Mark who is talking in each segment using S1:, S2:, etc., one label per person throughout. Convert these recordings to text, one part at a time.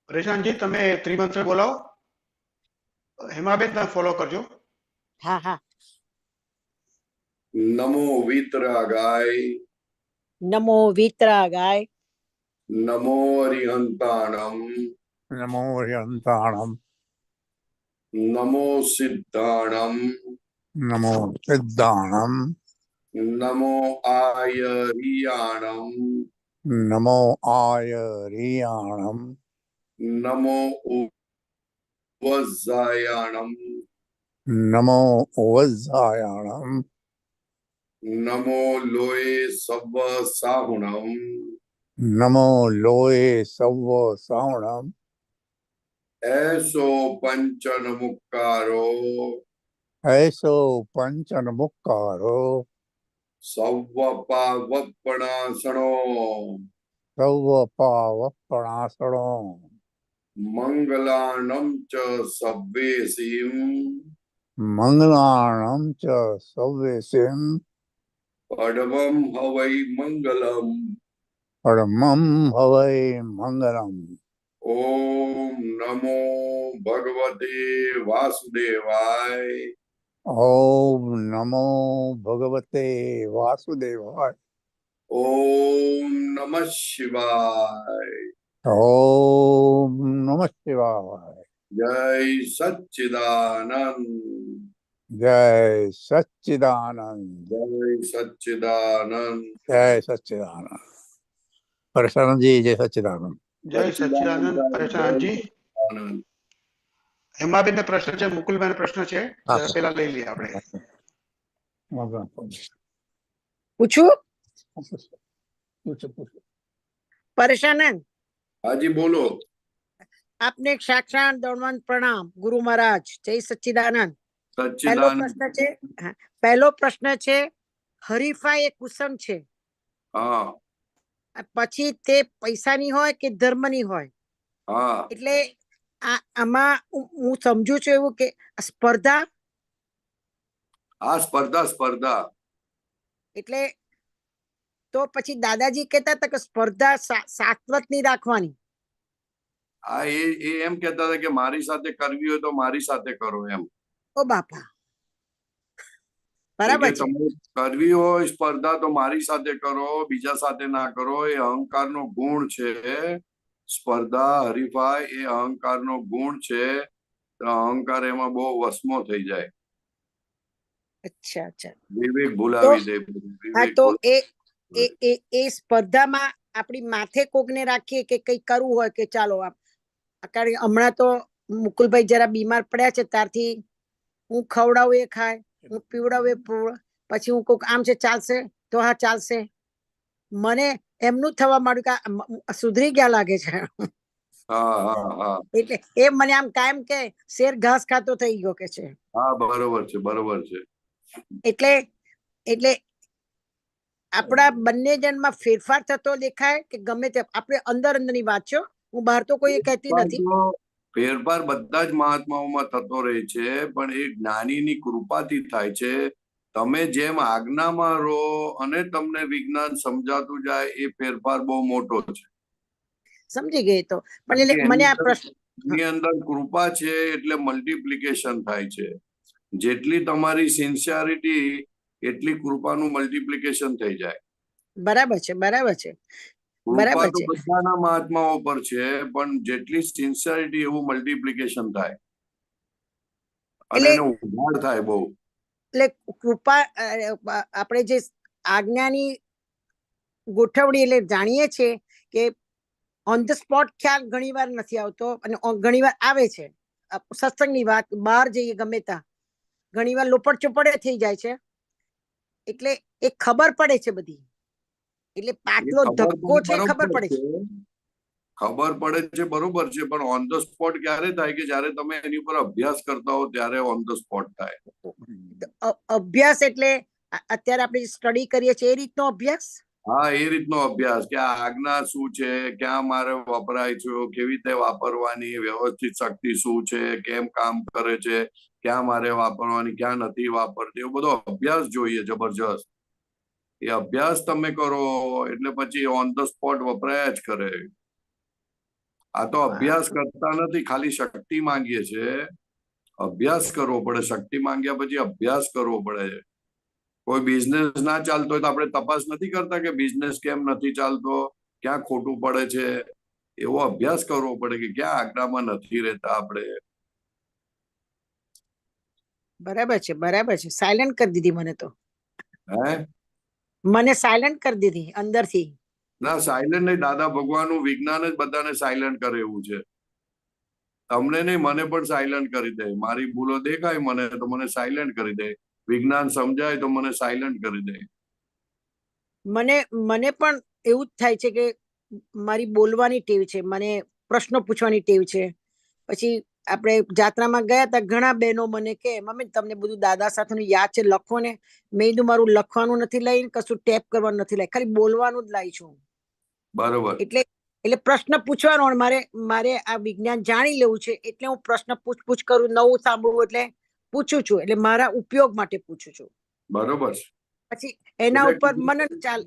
S1: પરેશાનજી તમે ત્રિમંત્ર બોલાવો. હેમાબેન તમે ફોલો કરજો.
S2: હા હા.
S3: નમો વિતરાગાય,
S2: નમો વિતરાગાય,
S3: નમો અરિહંતાણમ,
S4: નમો હરિહંતાણમ,
S3: નમો સિદ્ધાણમ,
S4: નમો સિદ્ધાણમ,
S3: નમો આયરિયાણમ,
S4: નમો આયરિયાણમ,
S3: નમો ઉપવજ્જાયાણમ,
S4: નમો વજ્જાયાણમ,
S3: નમો લોય સવ સાહુણમ,
S4: નમો લોય સવ સાવણમ,
S3: એસો પંચન મુક્કારો,
S4: એસો પંચન મુક્કારો,
S3: સવ પાવપણાસણો,
S4: સૌ પાવપણાસણો,
S3: મંગલાણમ ચ સવ્વેસીમ,
S4: મંગલાણમ ચ સવ્વેસિમ,
S3: પડવમ હવૈ મંગલમ.
S4: પરમં હવૈ મંગલમ.
S3: ઓમ નમો ભગવતે વાસુદેવાય.
S4: ઓમ નમો ભગવતે વાસુદેવાય.
S3: ઓમ નમઃ શિવાય.
S4: ઓમ નમઃ શિવાય.
S3: જય સચ્ચિદાનંદ.
S4: જય સચ્ચિદાનંદ.
S3: જય સચ્ચિદાનંદ.
S4: જય સચ્ચિદાનંદ. પરેશાનજી જય સચ્ચિદાનંદ.
S1: જય સચ્ચિદાનંદ પરેશાનજી.
S3: આનંદ.
S1: હેમાબેન ને પ્રશ્ન છે, મુકુલભાઈ પ્રશ્ન છે, જરા પેલા લઈ લઈએ આપણે.
S2: પૂછું? પરેશાનંદ,
S3: હાજી બોલો.
S2: આપને સાક્ષાત દંડવત પ્રણામ. ગુરુ મહારાજ જય સચ્ચિદાનંદ. પહેલો
S3: સચ્ચિદાનંદ.
S2: પ્રશ્ન છે, હા, પહેલો પ્રશ્ન છે, હરીફાઈ એ કુસંગ છે,
S3: હા
S2: પછી તે પૈસાની હોય કે ધર્મની હોય,
S3: હા
S2: એટલે આમાં હું સમજુ છું એવું કે સ્પર્ધા,
S3: આ સ્પર્ધા.
S2: એટલે તો પછી દાદાજી કહેતા હતા કે સ્પર્ધા શાશ્વત ની રાખવાની.
S3: હા એ એમ કેતા હતા કે મારી સાથે કરવી હોય તો મારી સાથે કરો એમ.
S2: ઓ બાપા, બરાબર છે.
S3: તમે કરવી હોય સ્પર્ધા તો મારી સાથે કરો, બીજા સાથે ના કરો. એ અહંકારનો ગુણ છે. સ્પર્ધા હરીફાઈ એ અહંકારનો ગુણ છે. અહંકાર એમાં બહુ વસમો થઈ જાય.
S2: અચ્છા અચ્છા.
S3: વિવેક ભૂલાવી દે.
S2: હા, તો એ સ્પર્ધામાં આપણી માથે કોકને રાખીએ કે કઈ કરવું હોય કે ચાલો કારણ હમણાં તો મુકુલભાઈ જરા બીમાર પડ્યા છે, ત્યારથી હું ખવડાવું એ ખાય, હું પીવડાવું એ પછી હું કોક આમ છે ચાલશે તો હા ચાલશે. મને એમનું થવા માંડ્યું કે સુધરી ગયા લાગે છે. એટલે એ મને આમ કાયમ કે શેર ઘાસ ખાતો થઈ ગયો કે છે.
S3: હા બરોબર છે.
S2: એટલે આપણા બંને જણમાં ફેરફાર થતો દેખાય કે ગમે તે આપણે અંદર ની વાત છો, હું બહાર તો કોઈ કહેતી નથી.
S3: ફેરફાર બધા જ મહાત્માઓમાં થતો રહે છે, પણ એ જ્ઞાનીની કૃપાથી થાય છે. તમે જેમ આજ્ઞામાં રહો અને તમને વિજ્ઞાન સમજાતું જાય, એ ફેરફાર બહુ મોટો છે.
S2: સમજી ગઈ તો, પણ એટલે મને આ પ્રશ્ન
S3: ની અંદર કૃપા છે એટલે મલ્ટીપ્લિકેશન થાય છે. જેટલી તમારી સિન્સિયરિટી એટલી કૃપાનું મલ્ટીપ્લિકેશન થઈ જાય.
S2: બરાબર છે.
S3: કૃપા તો બધાના મહાત્માઓ પર છે, પણ જેટલી સિન્સિયરિટી એવું મલ્ટીપ્લિકેશન થાય અને એનો ઉદ્ધાર થાય બહુ.
S2: એટલે કૃપા આપણે જે આજ્ઞાની ગોઠવણી એટલે જાણીએ છીએ કે ઓન ધ સ્પોટ ખ્યાલ ઘણી વાર નથી આવતો, અને ઘણી વાર આવે છે. સત્સંગની વાત, બહાર જઈએ ગમે ત્યાં ઘણી વાર લોપડ ચોપડે થઈ જાય છે. એટલે એ ખબર પડે છે બધી, એટલે પાટલો ધક્કો છે ખબર પડે છે.
S3: ખબર પડે છે બરોબર છે, પણ ઓન ધ સ્પોટ ક્યારે થાય કે જયારે તમે એની ઉપર અભ્યાસ કરતા હો ત્યારે ઓન ધ સ્પોટ થાય.
S2: અભ્યાસ એટલે અત્યારે આપણે સ્ટડી કરીએ છીએ એ રીતનો અભ્યાસ.
S3: હા, એ રીતનો અભ્યાસ કે આ આજ્ઞા શું છે, ક્યાં મારે વપરાય છે, કેવી રીતે વાપરવાની, વ્યવસ્થિત શક્તિ શું છે, કેમ કામ કરે છે, ક્યાં મારે વાપરવાની, ક્યાં નથી વાપરતી, એવો બધો અભ્યાસ જોઈએ જબરજસ્ત. એ અભ્યાસ તમે કરો એટલે પછી ઓન ધ સ્પોટ વપરાયા જ કરે. આ તો અભ્યાસ કરતા નથી, ખાલી શક્તિ માંગીએ છે. અભ્યાસ કરવો પડે. શક્તિ માંગ્યા પછી અભ્યાસ કરવો પડે છે. કોઈ બિઝનેસ ના ચાલતો હોય તો આપણે તપાસ નથી કરતા કે બિઝનેસ કેમ નથી ચાલતો, ક્યાં ખોટું પડે છે. એવો અભ્યાસ કરવો પડે કે ક્યાં આજ્ઞામાં નથી રહેતા આપણે.
S2: બરાબર છે, બરાબર છે. સાયલેન્ટ કરી દીધી મને તો.
S3: હે
S2: મને સાયલેન્ટ કરી દીધી અંદરથી.
S3: ના, સાયલેન્ટ નહીં. દાદા ભગવાનનું વિજ્ઞાન જ બધાને સાયલેન્ટ કરે એવું છે. તમને નહીં, મને પણ સાયલેન્ટ કરી દે. મારી ભૂલો દેખાય મને તો મને સાયલેન્ટ કરી દે. વિજ્ઞાન સમજાય તો મને સાયલેન્ટ કરી દે.
S2: મને પણ એવું જ થાય છે કે મારી બોલવાની ટેવ છે, મને પ્રશ્નો પૂછવાની ટેવ છે. પછી આપણે જાત્રામાં ગયા હતા, ઘણા બહેનો મને કે મમ્મી તમને બધું દાદા સાથેનું યાદ છે, લખો ને. મેં કીધું મારું લખવાનું નથી લઈ, કશું ટેપ કરવાનું નથી લઈ, ખાલી બોલવાનું જ લાવી છું.
S3: બરોબર.
S2: એટલે પ્રશ્ન પૂછવાનો. મારે આ વિજ્ઞાન જાણી લેવું છે, એટલે હું પ્રશ્ન પૂછ કરું, નવું સાંભળવું એટલે પૂછું છું. એટલે મારા ઉપયોગ માટે પૂછું છું.
S3: બરોબર.
S2: પછી એના ઉપર મનન ચાલે.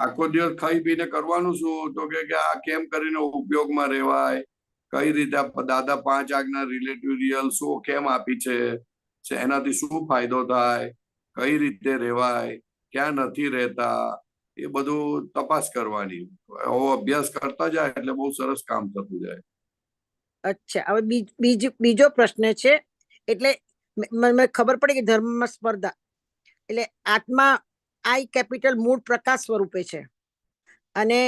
S3: આખો દિવસ ખાઈ પીને કરવાનું શું? તો કે આ કેમ કરીને ઉપયોગમાં રહેવાય, કઈ રીતે દાદા 5 આજ્ઞા રિલેટિવ રિયલ શું કેમ આપી છે, એનાથી શું ફાયદો થાય, કઈ રીતે રહેવાય, ક્યાં નથી રહેતા, એ બધું તપાસ કરવાની. અભ્યાસ કરતા જાય એટલે બહુ સરસ કામ થતું જાય.
S2: અચ્છા, હવે બીજો પ્રશ્ન છે. એટલે મને ખબર પડે કે ધર્મમાં સ્પર્ધા, એટલે આત્મા આઈ કેપિટલ મૂળ પ્રકાશ સ્વરૂપે છે, અને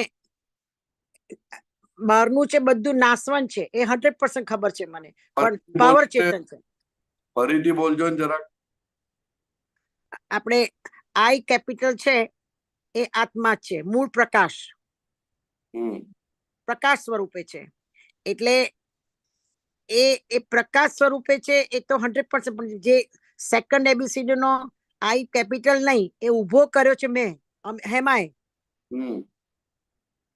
S2: બહારનું છે બધું નાશવંત છે, એ 100% ખબર છે મને. પણ પાવર ચેતન છે.
S3: ફરીથી બોલજો ને જરાક.
S2: આપણે આઈ કેપિટલ છે એ આત્મા છે, મૂળ પ્રકાશ સ્વરૂપે છે. એટલે એ પ્રકાશ સ્વરૂપે છે, એ તો 100%. પણ જે સેકન્ડ એબીસીડી નો આઈ કેપિટલ નહીં, એ ઉભો કર્યો છે મેં, હેમાય.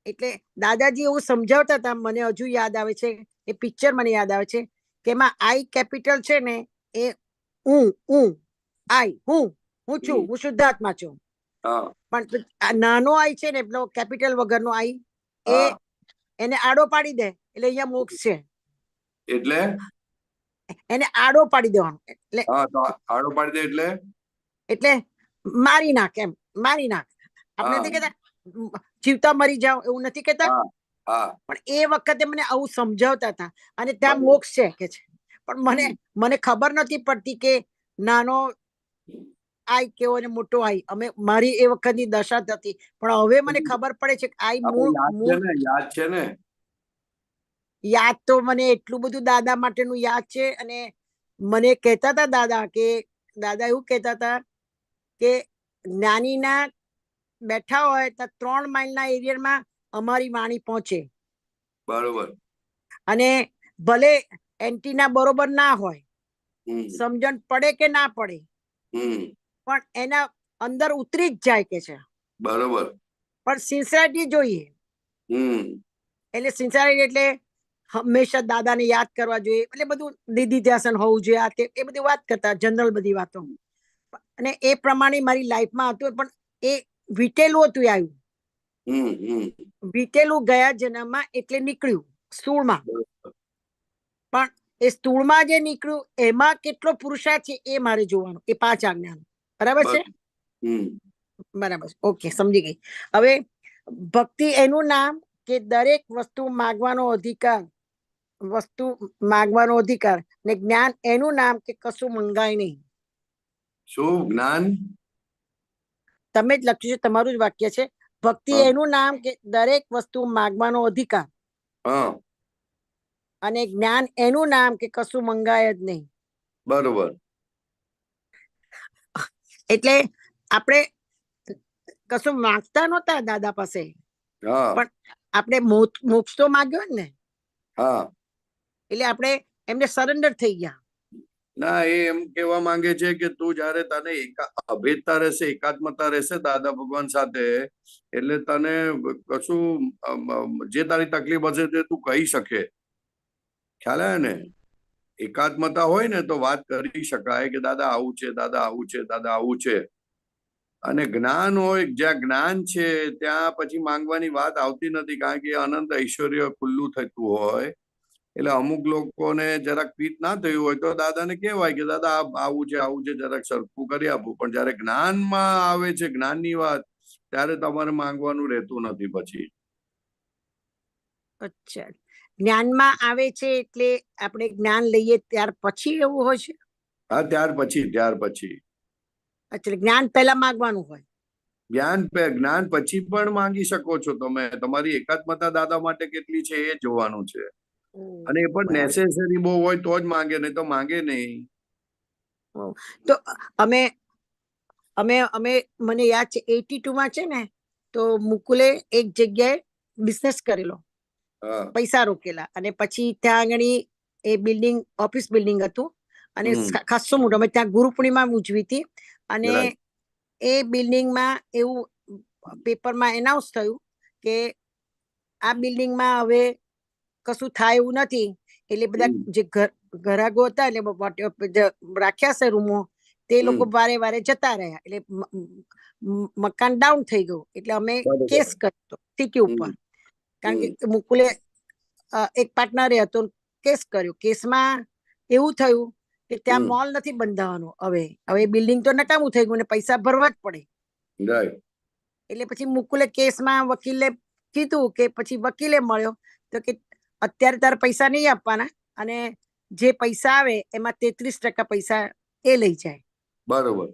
S2: એટલે દાદાજી એવું સમજાવતા હતા, મને હજુ યાદ આવે છે, એ પિક્ચર મને યાદ આવે છે કે એમાં આઈ કેપિટલ છે ને, એ હું છું, હું શુદ્ધાત્મા છું. પણ નાનો આઈ છે ને, પેલો કેપિટલ વગરનો આઈ, એને આડો પાડી દે એટલે અહીંયા મોક્ષ છે.
S3: એટલે
S2: એને આડો પાડી દેવાનો. એટલે
S3: આડો પાડી દે
S2: એટલે મારી નાખ, એમ મારી નાખ. આપણે નથી કહેતા જીવતા મરી જાઓ, એવું નથી કહેતા. પણ એ વખતે મને આવું સમજાવતા હતા, અને ત્યાં મોક્ષ છે કે છે. પણ મને ખબર નથી પડતી કે નાનો આઈ કેવો ને મોટો આઈ. મારી એ વખતની દશા હતી. પણ હવે મને ખબર પડે છે કે આઈ
S3: યાદ છે ને.
S2: યાદ તો મને એટલું બધું દાદા માટેનું યાદ છે. અને મને કહેતા હતા દાદા એવું કહેતા હતા કે જ્ઞાનીના બેઠા હોય તો 3 માઇલના એરિયામાં અમારી વાણી પહોંચે.
S3: બરોબર.
S2: અને ભલે એન્ટીના બરોબર ના હોય, સમજણ પડે કે ના પડે, પણ એના અંદર ઉતરી જ જાય કે છે. બરોબર. પણ સિન્સિયરિટી જોઈએ. એટલે સિન્સિયરિટી એટલે હંમેશા દાદાને યાદ કરવા જોઈએ. એટલે બધું નિધિધ્યાસન હોવું જોઈએ, એ બધી વાત કરતા, જનરલ બધી વાતો. અને એ પ્રમાણે મારી લાઈફમાં હતું. પણ એ વીટેલું હતું, આવ્યું વીટેલું ગયા જન્મમાં, એટલે નીકળ્યું સ્થૂળમાં. પણ એ સ્થૂળમાં જે નીકળ્યું એમાં કેટલો પુરુષાર્થ છે એ મારે જોવાનું. એ 5 આજ્ઞા. બરાબર છે. બરાબર. ઓકે, સમજી ગઈ. હવે ભક્તિ એનું નામ કે દરેક વસ્તુ માગવાનો અધિકાર, ને જ્ઞાન એનું નામ કે કશું મંગાય નહીં.
S3: શું જ્ઞાન?
S2: તમે જ લખ્યું છે, તમારું જ વાક્ય છે. ભક્તિ એનું નામ કે દરેક વસ્તુ માગવાનો અધિકાર, અને જ્ઞાન એનું નામ કે કશું મંગાય જ નહીં.
S3: બરોબર.
S2: એટલે આપણે કશું માંગતા નહોતા દાદા પાસે, પણ આપણે મોક્ષ તો માગ્યો ને. એટલે આપણે એમને સરેન્ડર થઈ ગયા.
S3: ના, એ એમ કેવા માંગે છે કે તું જયારે તને અભેદતા રહેશે, એકાત્મતા રહેશે દાદા ભગવાન સાથે, એટલે તને કશું જે તારી તકલીફ હશે તે તું કહી શકે. ખ્યાલ આવે ને? એકાત્મતા હોય ને તો વાત કરી શકાય કે દાદા આવું છે, દાદા આવું છે, દાદા આવું છે. અને જ્ઞાન હોય, જ્યાં જ્ઞાન છે ત્યાં પછી માંગવાની વાત આવતી નથી, કારણ કે અનંત ઐશ્વર્ય ખુલ્લું થતું હોય. એટલે અમુક લોકોને જરાક ફીટ ના થયું હોય તો દાદાને કહેવાય કે દાદા આવું છે જરાક સરખું કરી આપવું. પણ જયારે જ્ઞાનમાં આવે છે, જ્ઞાનની વાત, ત્યારે તમારે માંગવાનું રહેતું નથી પછી.
S2: અચ્છા, જ્ઞાનમાં આવે છે એટલે આપણે જ્ઞાન લઈએ ત્યાર પછી એવું હોય છે?
S3: હા, ત્યાર પછી.
S2: અચ્છા, જ્ઞાન પહેલા માંગવાનું હોય?
S3: જ્ઞાન પછી પણ માંગી શકો છો તમે. તમારી એકાત્મતા દાદા માટે કેટલી છે એ જોવાનું છે. અને એ પણ
S2: બરાબર.
S3: નેસેસરી બહુ હોય તો જ માંગે, નહીં તો માંગે નહીં.
S2: તો અમે અમે અમે મને યાદ છે 82 માં છે ને, તો મુકુલે એક જગ્યાએ બિઝનેસ કરેલો,
S3: હા,
S2: પૈસા રોકેલા, અને પછી ત્યાં આગળ એ બિલ્ડિંગ ઓફિસ બિલ્ડિંગ હતું, અને ખાસું મોટું. અમે ત્યાં ગુરુ પૂર્ણિમા ઉજવી હતી, અને
S3: Right.
S2: એ બિલ્ડિંગમાં એવું પેપરમાં એનાઉન્સ થયું કે આ બિલ્ડિંગમાં હવે કશું થાય એવું નથી. એટલે બધા જે ઘરાગો હતા, એટલે રાખ્યા છે રૂમો, તે લોકો વારે વારે જતા રહ્યા. એટલે મકાન ડાઉન થઈ ગયું. એટલે અમે
S3: બરોબર.
S2: કેસ કર્યો સિટી ઉપર, કારણ કે મુકુલે એક પાર્ટનરે હતો, કેસ કર્યો. કેસમાં એવું થયું કે ત્યાં મોલ નથી બંધાવાનો. હવે બિલ્ડિંગ તો નકામું થઈ ગયું ને પૈસા ભરવા જ પડે.
S3: Right.
S2: એટલે પછી મુકુલે કેસમાં વકીલે કીધું કે, પછી વકીલે મળ્યો તો કે અત્યારે તારે પૈસા નહીં આપવાના, અને જે પૈસા આવે એમાં 33% પૈસા એ લઈ જાય.
S3: બરોબર.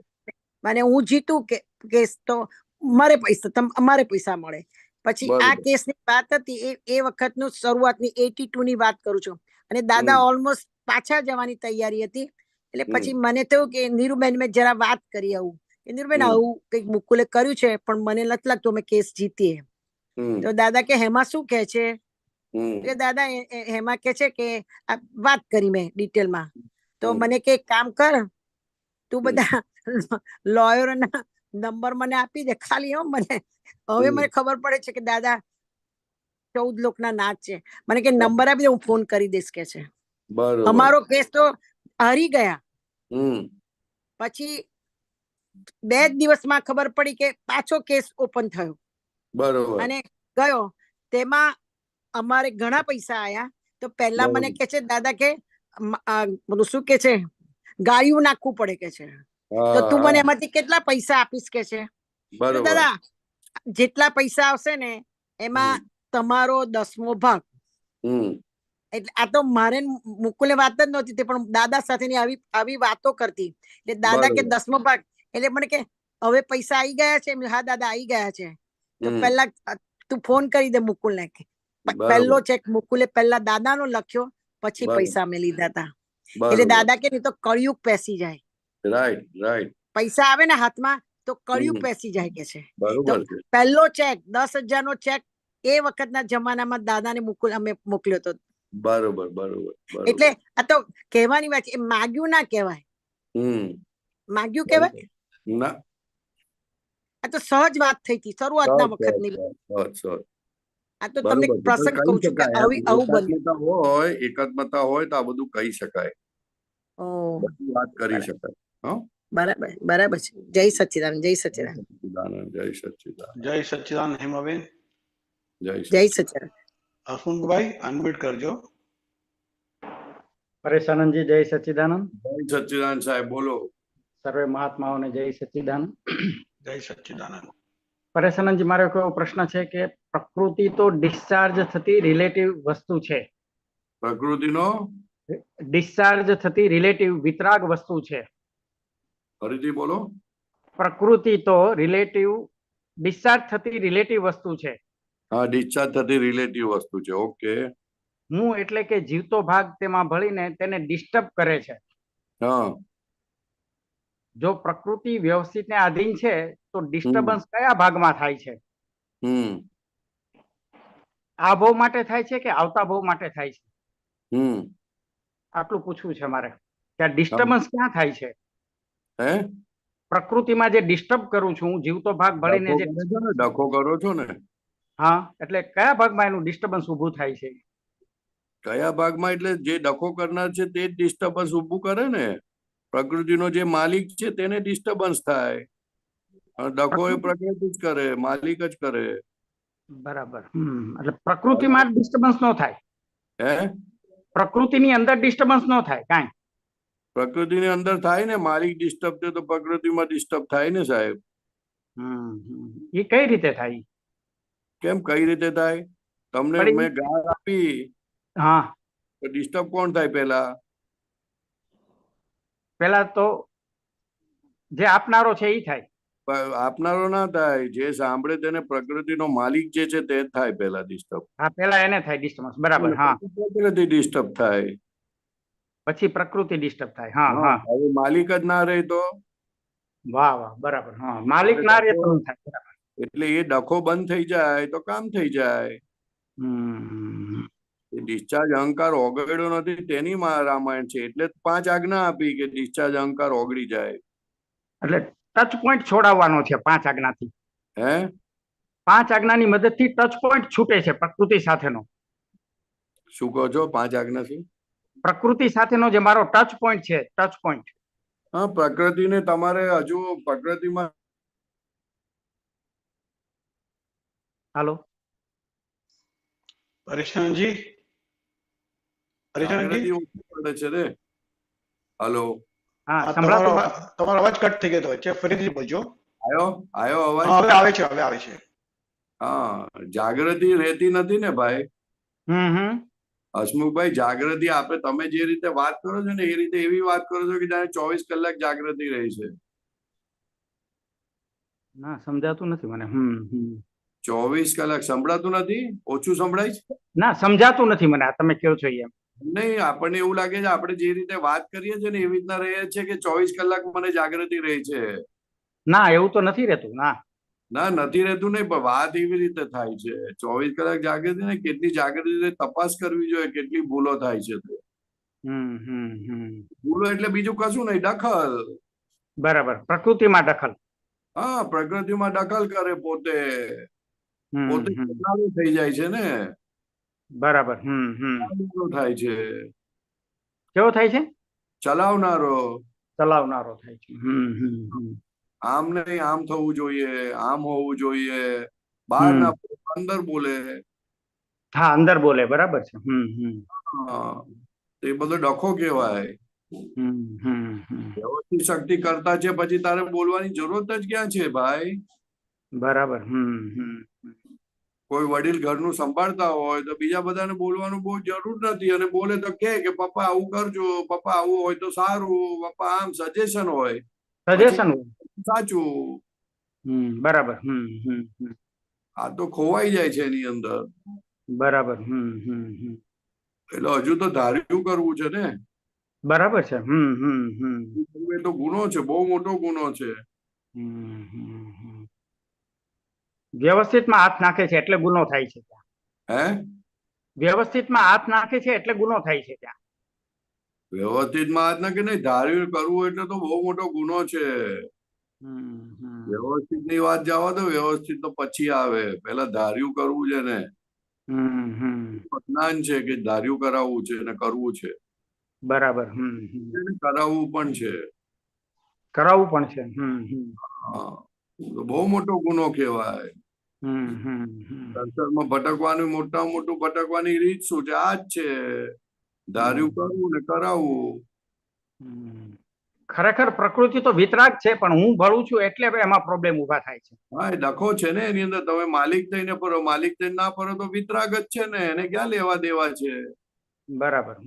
S2: અને હું જીતું કે કેસ તો અમારે પૈસા મળે. પછી આ
S3: બરોબર.
S2: કેસની વાત હતી, એ વખતનું શરૂઆતની 82 ની વાત કરું છું. અને દાદા ઓલમોસ્ટ પાછા જવાની તૈયારી હતી. એટલે પછી મને થયું કે નીરુબેન મેં જરા વાત કરી આવું કે નીરુબેન આવું કંઈક મુકુલે કર્યું છે, પણ મને નથી લાગતું અમે કેસ જીતીએ. તો દાદા કે હેમાં શું કહે છે? એટલે દાદા હેમાં કે છે કે વાત કરી મેં ડિટેલમાં. તો મને કે કામ કર, તું બધા લોયરોના નંબર મને આપી દે ખાલી. હવે મને ખબર પડે છે કે દાદા 14 લોકના નાચ છે. મને કે નંબર આપી દે, હું ફોન કરી દઈશ કે છે. અમારો કેસ તો હારી ગયા. પછી 2 દિવસમાં ખબર પડી કે પાછો કેસ ઓપન થયો.
S3: બરોબર.
S2: અને ગયો, તેમાં અમારે ઘણા પૈસા આયા. તો પહેલા મને કે છે દાદા કે બધું શું કે છે, ગાળિયું નાખવું પડે કે છે. તો તું મને એમાંથી કેટલા પૈસા આપીશ કે છે. તો દાદા જેટલા પૈસા આવશે ને એમાં તમારો 10મો ભાગ. એટલે આ તો મારે મુકુલે વાત જ નહોતી, તે પણ દાદા સાથેની આવી વાતો કરતી. એટલે દાદા કે 10મો ભાગ. એટલે મને કે હવે પૈસા આવી ગયા છે? હા દાદા આવી ગયા છે. તો પહેલા તું ફોન કરી દે મુકુલને. પહેલો ચેક મુકુલે પહેલા દાદાનો લખ્યો, પછી પૈસા અમે લીધા હતા. એટલે દાદા કે નહીં તો કળિયુગ પેસી જાય.
S3: રાઈટ.
S2: પૈસા આવે ને હાથમાં તો કળિયુગ પેસી જાય કે છે. તો પહેલો ચેક 10,000 નો ચેક એ વખતના જમાનામાં દાદાને મુકુલ અમે મોકલ્યો હતો.
S3: બરોબર.
S2: એટલે આ તો કહેવાની વાત છે, માગ્યું ના કહેવાય. માગ્યું કહેવાય
S3: ના,
S2: આ તો સહજ વાત થઈ હતી શરૂઆતના વખતની. આ તો તમને પ્રસંગ કહું છું કે આવું બન્યું
S3: હોય. એકાત્મતા હોય તો આ બધું કહી શકાય, બધી વાત કરી શકાય.
S2: બરાબર છે. જય સચ્ચિદાનંદ. જય સચ્ચિદાનંદ.
S3: જય સચ્ચિદાનંદ.
S1: જય સચ્ચિદાનંદ હેમાબેન.
S2: જય સચ્ચિદાનંદ.
S1: હસમુખભાઈ અનમ્યુટ કરજો.
S5: પરેશાનંદજી જય સચ્ચિદાનંદ.
S3: જય સચ્ચિદાનંદ સાહેબ, બોલો.
S5: સર્વે મહાત્માઓને જય સચ્ચિદાનંદ.
S1: જય સચ્ચિદાનંદ.
S5: પરેશાનંદજી, મારો એક એવો પ્રશ્ન છે કે પ્રકૃતિ તો ડિસ્ચાર્જ થતી રિલેટિવ વસ્તુ છે.
S3: પ્રકૃતિનો
S5: ડિસ્ચાર્જ થતી રિલેટિવ વિતરાગ વસ્તુ છે.
S3: ફરીથી બોલો.
S5: પ્રકૃતિ તો ડિસ્ચાર્જ થતી રિલેટિવ વસ્તુ છે.
S3: હા, ડિસ્ચાર્જ થતી રિલેટિવ વસ્તુ છે. ઓકે.
S5: હું એટલે કે જીવતો ભાગ તેમાં ભળીને તેને ડિસ્ટર્બ કરે છે.
S3: હા.
S5: જો પ્રકૃતિ વ્યવસ્થિતને આધીન છે તો ડિસ્ટર્બન્સ કયા ભાગમાં થાય છે? આ ભાવ માટે થાય છે કે આવતા ભાવ માટે થાય છે? આટલું પૂછવું છે મારે. ત્યાં ડિસ્ટર્બન્સ ક્યાં થાય છે? પ્રકૃતિમાં જે ડિસ્ટર્બ કરું છું, જીવતો ભાગ ભળીને જે
S3: ડખો કરો છો ને.
S5: હા, એટલે કયા ભાગમાં એનું ડિસ્ટર્બન્સ ઊભું થાય છે?
S3: કયા ભાગમાં એટલે જે ડખો કરનાર છે તે જ ડિસ્ટર્બન્સ ઊભું કરે ને. પ્રકૃતિનો જે માલિક છે તેને ડિસ્ટર્બન્સ થાય. અને ડખો એ પ્રકૃતિ જ કરે, માલિક જ કરે.
S5: બરાબર. એટલે પ્રકૃતિમાં ડિસ્ટર્બન્સ ન થાય,
S3: હે
S5: પ્રકૃતિની અંદર ડિસ્ટર્બન્સ ન થાય કાંઈ.
S3: પ્રકૃતિની અંદર થાય ને, માલિક ડિસ્ટર્બ થાય તો પ્રકૃતિમાં ડિસ્ટર્બ થાય ને સાહેબ.
S5: એ કઈ રીતે થાય?
S3: કેમ, કઈ રીતે થાય? તમને
S5: પણ
S3: મેં ગાળ આપી
S5: હા,
S3: તો ડિસ્ટર્બ કોણ થાય?
S5: પેલા તો જે આપનારો છે એ થાય.
S3: આપનારો ના થાય, જે સાંભળે તેને પ્રકૃતિનો માલિક જે છે તે જ થાય પેલા ડિસ્ટર્બ.
S5: હા, પેલા એને થાય ડિસ્ટર્બન્સ. બરાબર. હા,
S3: પ્રકૃતિ ડિસ્ટર્બ થાય.
S5: પછી પ્રકૃતિ ડિસ્ટર્બ થાય. હા
S3: હા,
S5: હા,
S3: હવે માલિક જ ના રહે તો
S5: વાહ વાહ, બરાબર. હા, માલિક ના રહે તો ન થાય. બરાબર.
S3: એટલે એ ડખો બંધ થઈ જાય તો કામ થઈ જાય.
S5: હમ.
S3: એ ડિસ્ચાર્જ અહંકાર ઓગળ્યો નથી તેની રામાયણ છે, એટલે 5 આજ્ઞા આપી કે ડિસ્ચાર્જ અહંકાર ઓગળી જાય.
S5: એટલે ટચ પોઈન્ટ છોડાવવાનો છે 5 આજ્ઞાથી.
S3: હે
S5: 5 આજ્ઞાની મદદથી ટચ પોઈન્ટ છૂટે છે પ્રકૃતિ સાથેનો.
S3: શું કહો છો? 5 આજ્ઞા છે?
S5: પ્રકૃતિ સાથેનો જે મારો ટચ પોઈન્ટ છે, ટચ પોઈન્ટ.
S3: હા, પ્રકૃતિને તમારે હજુ પ્રકૃતિમાં
S5: હાલો,
S1: પરેશાનજી, પરેશાનજી,
S3: જાગૃતિ ઓછી પડે છે રે. હલો,
S5: હા,
S1: હા,
S5: સંભળાતું નથી.
S1: તમારો અવાજ કટ થઈ ગયો હતો વચ્ચે, ફરીથી બોલજો.
S3: આયો અવાજ?
S1: હા, હવે આવે છે, હવે આવે છે.
S3: હા, જાગૃતિ રહેતી નથી ને ભાઈ.
S5: હમ.
S3: હસમુખભાઈ, જાગૃતિ આપે તમે જે રીતે વાત કરો છો ને એ રીતે એવી વાત કરો છો કે જાણે 24 કલાક જાગૃતિ રહી છે.
S5: ના, સમજાતું નથી મને.
S3: 24 કલાક સંભળાતું નથી? ઓછું સંભળાય છે?
S5: ના, સમજાતું નથી મને આ તમે કહો છો એમ.
S3: નહીં, આપણને એવું લાગે છે આપણે જે રીતે વાત કરીએ છીએ ને એવી રીતના રહીએ છીએ કે 24 કલાક મને જાગૃતિ રહી છે.
S5: ના, એવું તો નથી રહેતું. ના
S3: ના, નથી રહેતું નહીં, પણ વાત એવી રીતે થાય છે. 24 કલાક જાગૃતિ ને કેટલી જાગૃતિ તપાસ કરવી જોઈએ, કેટલી ભૂલો થાય છે તે. ભૂલો એટલે બીજું કશું નહીં, દખલ.
S5: બરાબર, પ્રકૃતિમાં દખલ.
S3: હા, પ્રકૃતિમાં દખલ કરે પોતે પોતે થઈ જાય છે ને.
S5: બરાબર.
S3: થાય છે,
S5: કેવો થાય છે?
S3: ચલાવનારો.
S5: ચલાવનારો થાય છે.
S3: આમ નહીં, આમ થવું જોઈએ, આમ હોવું જોઈએ. બહાર ના અંદર બોલે.
S5: હા, અંદર બોલે. બરાબર છે.
S3: એ બધો ડખો કહેવાય. વ્યવસ્થિત શક્તિ કરતા છે, પછી તારે બોલવાની જરૂરત જ ક્યાં છે ભાઈ?
S5: બરાબર.
S3: કોઈ વડીલ ઘરનું સંભાળતા હોય તો બીજા બધાને બોલવાનું બહુ જરૂર નથી, અને બોલે તો કે પપ્પા આવું કરજો, પપ્પા આવું હોય તો સારું, પપ્પા આમ સજેશન હોય,
S5: સજેશન.
S3: સાચું.
S5: બરાબર.
S3: આ તો ખોવાઈ જાય છે એની અંદર.
S5: બરાબર.
S3: એટલે હજુ તો ધાર્યું કરવું છે ને.
S5: બરાબર છે.
S3: એ તો ગુનો છે, બહુ મોટો ગુનો છે.
S5: વ્યવસ્થિતમાં હાથ નાખે છે એટલે ગુનો થાય છે ત્યાં.
S3: હે
S5: વ્યવસ્થિતમાં હાથ નાખે છે એટલે ગુનો થાય છે ત્યાં.
S3: વ્યવસ્થિતમાં હાથ નાખે નહીં, ધાર્યું કરવું એટલે તો બહુ મોટો ગુનો છે. વ્યવસ્થિત ની વાત જવા દો, વ્યવસ્થિત તો પછી આવે, પેલા ધાર્યું કરવું છે ને. જ્ઞાન છે કે ધાર્યું કરાવવું છે અને કરવું છે.
S5: બરાબર.
S3: કરાવવું પણ છે.
S5: કરાવવું પણ છે.
S3: તો બહુ મોટો ગુનો કહેવાય. સંસારમાં ભટકવાનું મોટામાં મોટું ભટકવાની રીત શું છે? આ જ છે, ધાર્યું કરવું ને કરાવવું.
S5: ખરેખર પ્રકૃતિ તો વિતરાગ છે, પણ હું ભળું છું એટલે એમાં પ્રોબ્લેમ ઉભા થાય છે.
S3: હા, એ ડખો છે ને એની અંદર. તમે માલિક થઈને ફરો, માલિક થઈને ના ફરો તો વિતરાગ જ છે ને, એને ક્યાં લેવા દેવા છે?
S5: બરાબર.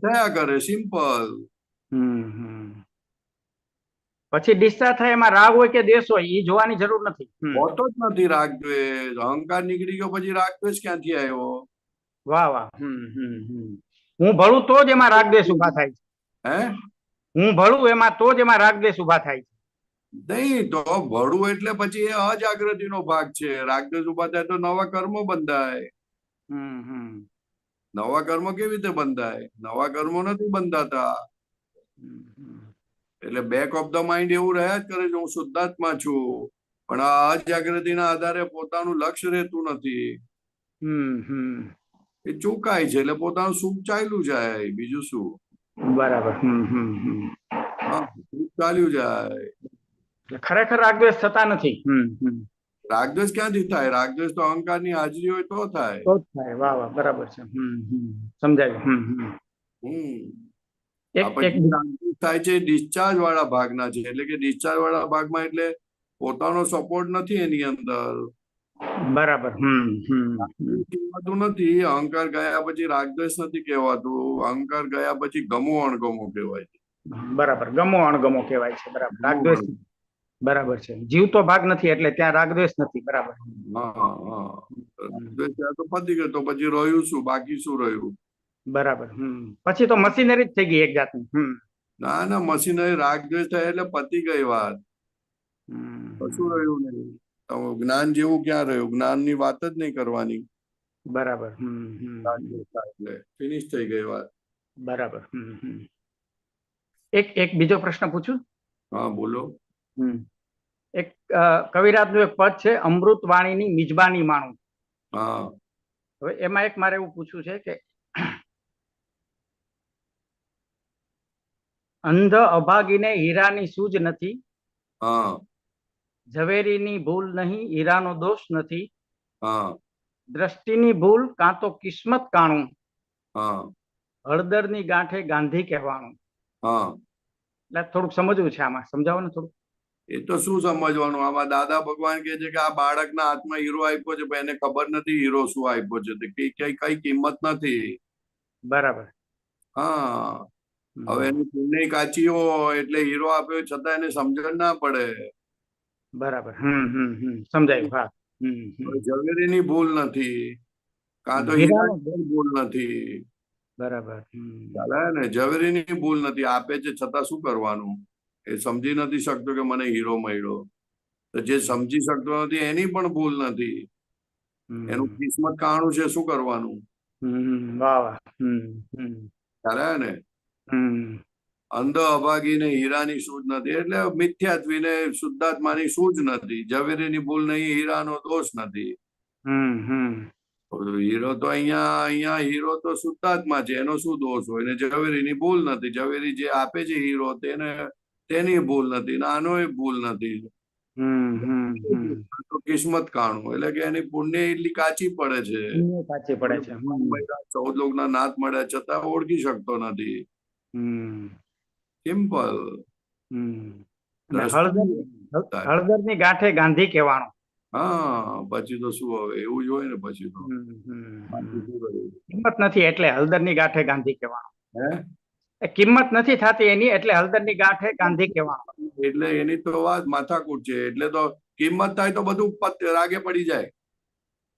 S3: થયા કરે, સિમ્પલ.
S5: પછી ડિસ્ચાર્જ થાય એમાં રાગ હોય કે દ્વેષ હોય એ જોવાની જરૂર નથી.
S3: હોતો જ નથી રાગ દ્વેષ. અહંકાર નીકળી ગયો પછી રાગ દ્વેષ ક્યાંથી આવ્યો?
S5: વાહ વાહ. હું ભળું તો જ એમાં રાગ દ્વેષ ઉભા થાય છે.
S3: હે
S5: હું ભળું એમાં તો જ એમાં રાગ દ્વેષ ઉભા થાય છે.
S3: નહીં તો ભળવું એટલે પછી એ અજાગૃતિ નો ભાગ છે. રાગ દ્વેષ ઉભા થાય તો નવા કર્મો બંધાય. નવા કર્મો કેવી રીતે બંધાય? નવા કર્મો નથી બંધાતા. એટલે બેક ઓફ ધ માઇન્ડ એવું રહ્યા જ કરે છે, હું શુદ્ધાત્મા છું, પણ આ અજાગૃતિના આધારે પોતાનું લક્ષ્ય રહેતું નથી. એ ચૂકાય છે, એટલે પોતાનું સુખ ચાલ્યું જાય, બીજું શું.
S5: બરાબર.
S3: હા, સુખ ચાલ્યું જાય.
S5: એટલે ખરેખર રાગદ્વેષ થતા નથી.
S3: રાગદ્વેષ ક્યાંથી થાય? રાગદ્વેષ તો અહંકારની હાજરી હોય તો થાય.
S5: તો જ થાય. વાહ વાહ, બરાબર છે. સમજાયું.
S3: આપણે રાગદ્વેષ થાય છે ડિસ્ચાર્જ વાળા ભાગના છે, એટલે કે ડિસ્ચાર્જ વાળા ભાગમાં એટલે પોતાનો સપોર્ટ નથી એની અંદર.
S5: બરાબર.
S3: કહેવાતું નથી. અહંકાર ગયા પછી રાગદ્વેષ નથી કહેવાતું. અહંકાર ગયા પછી ગમો અણગમો કહેવાય છે.
S5: બરાબર, ગમો અણગમો કહેવાય છે. બરાબર, રાગદ્વેષ. બરાબર છે, જીવતો ભાગ નથી એટલે ત્યાં રાગદ્વેષ નથી. બરાબર.
S3: રાગદ્વેષ તો પતી ગયો, તો પછી રહ્યું શું? બાકી શું રહ્યું?
S5: બરાબર. પછી તો મશીનરી જ થઈ ગઈ એક જાતની.
S3: ના, મશીનરી રાગદ્વેષ થાય એટલે પતી ગઈ વાત. કશું રહ્યું નહીં. જ્ઞાન જેવું ક્યાં રહ્યું? જ્ઞાનની વાત જ નહીં કરવાની.
S5: બરાબર.
S3: એટલે ફિનિશ થઈ ગઈ વાત.
S5: બરાબર. એક બીજો પ્રશ્ન પૂછું?
S3: હા, બોલો.
S5: એક કવિરાજનું એક પદ છે, અમૃત વાણીની મિજબાની માણું.
S3: હા.
S5: હવે એમાં એક મારે એવું પૂછવું છે કે અંધ અભાગીને હીરાની સૂજ નથી.
S3: હા.
S5: ઝવેરીની ભૂલ નહીં, હીરાનો દોષ નથી.
S3: હા.
S5: દ્રષ્ટિની ભૂલ કાં તો કિસ્મત કાણું.
S3: હા.
S5: હળદરની ગાંઠે ગાંધી કહેવાનું.
S3: હા.
S5: એટલે થોડુંક સમજવું છે આમાં, સમજાવો ને થોડું.
S3: એ તો શું સમજવાનું? આમાં દાદા ભગવાન કહે છે કે આ બાળકના હાથમાં હીરો આપ્યો છે, પણ એને ખબર નથી હીરો શું આપ્યો છે, કઈ કિંમત નથી.
S5: બરાબર.
S3: હા. હવે એની પુણ્ય કાચી હોય એટલે હીરો આપ્યો છતાં એને સમજણ ના પડે.
S5: બરાબર. સમજાયું. હા.
S3: ઝવેરીની ભૂલ નથી, કાં તો હીરાની ભૂલ નથી.
S5: બરાબર.
S3: ચાલે ને? ઝવેરીની ભૂલ નથી, આપે છે છતાં શું કરવાનું? એ સમજી નથી શકતો કે મને હીરો મળ્યો. તો જે સમજી શકતો નથી એની પણ ભૂલ નથી. એનું કિસ્મત કાણું છે, શું કરવાનું? ચાલે ને? અંધ અભાગીને હીરાની સૂઝ નથી એટલે મિથ્યાત્વીને શુદ્ધાત્માની સૂઝ નથી. ઝવેરીની ભૂલ નહીં, હીરાનો દોષ નથી. હીરો તો અહીંયા હીરો તો શુદ્ધાત્મા છે, એનો શું દોષ હોય? ને ઝવેરીની ભૂલ નથી. ઝવેરી જે આપે છે હીરો તેની ભૂલ નથી, આનો ભૂલ નથી. તો કિસ્મત કાણું એટલે કે એની પુણ્ય એટલી કાચી પડે છે. 14 લોકના નાથ મળ્યા છતાં ઓળખી શકતો નથી. સિમ્પલ.
S5: હળદરની ગાંઠે ગાંધી કહેવાનું.
S3: હા, પછી તો શું હવે? એવું જ હોય ને. પછી તો
S5: કિંમત નથી એટલે હળદરની ગાંઠે ગાંધી કહેવાનું. કિંમત નથી થતી એની એટલે હળદરની ગાંઠે ગાંધી કહેવાનું.
S3: એટલે એની તો વાત માથાકૂટ છે. એટલે તો કિંમત થાય તો બધું રાગે પડી જાય.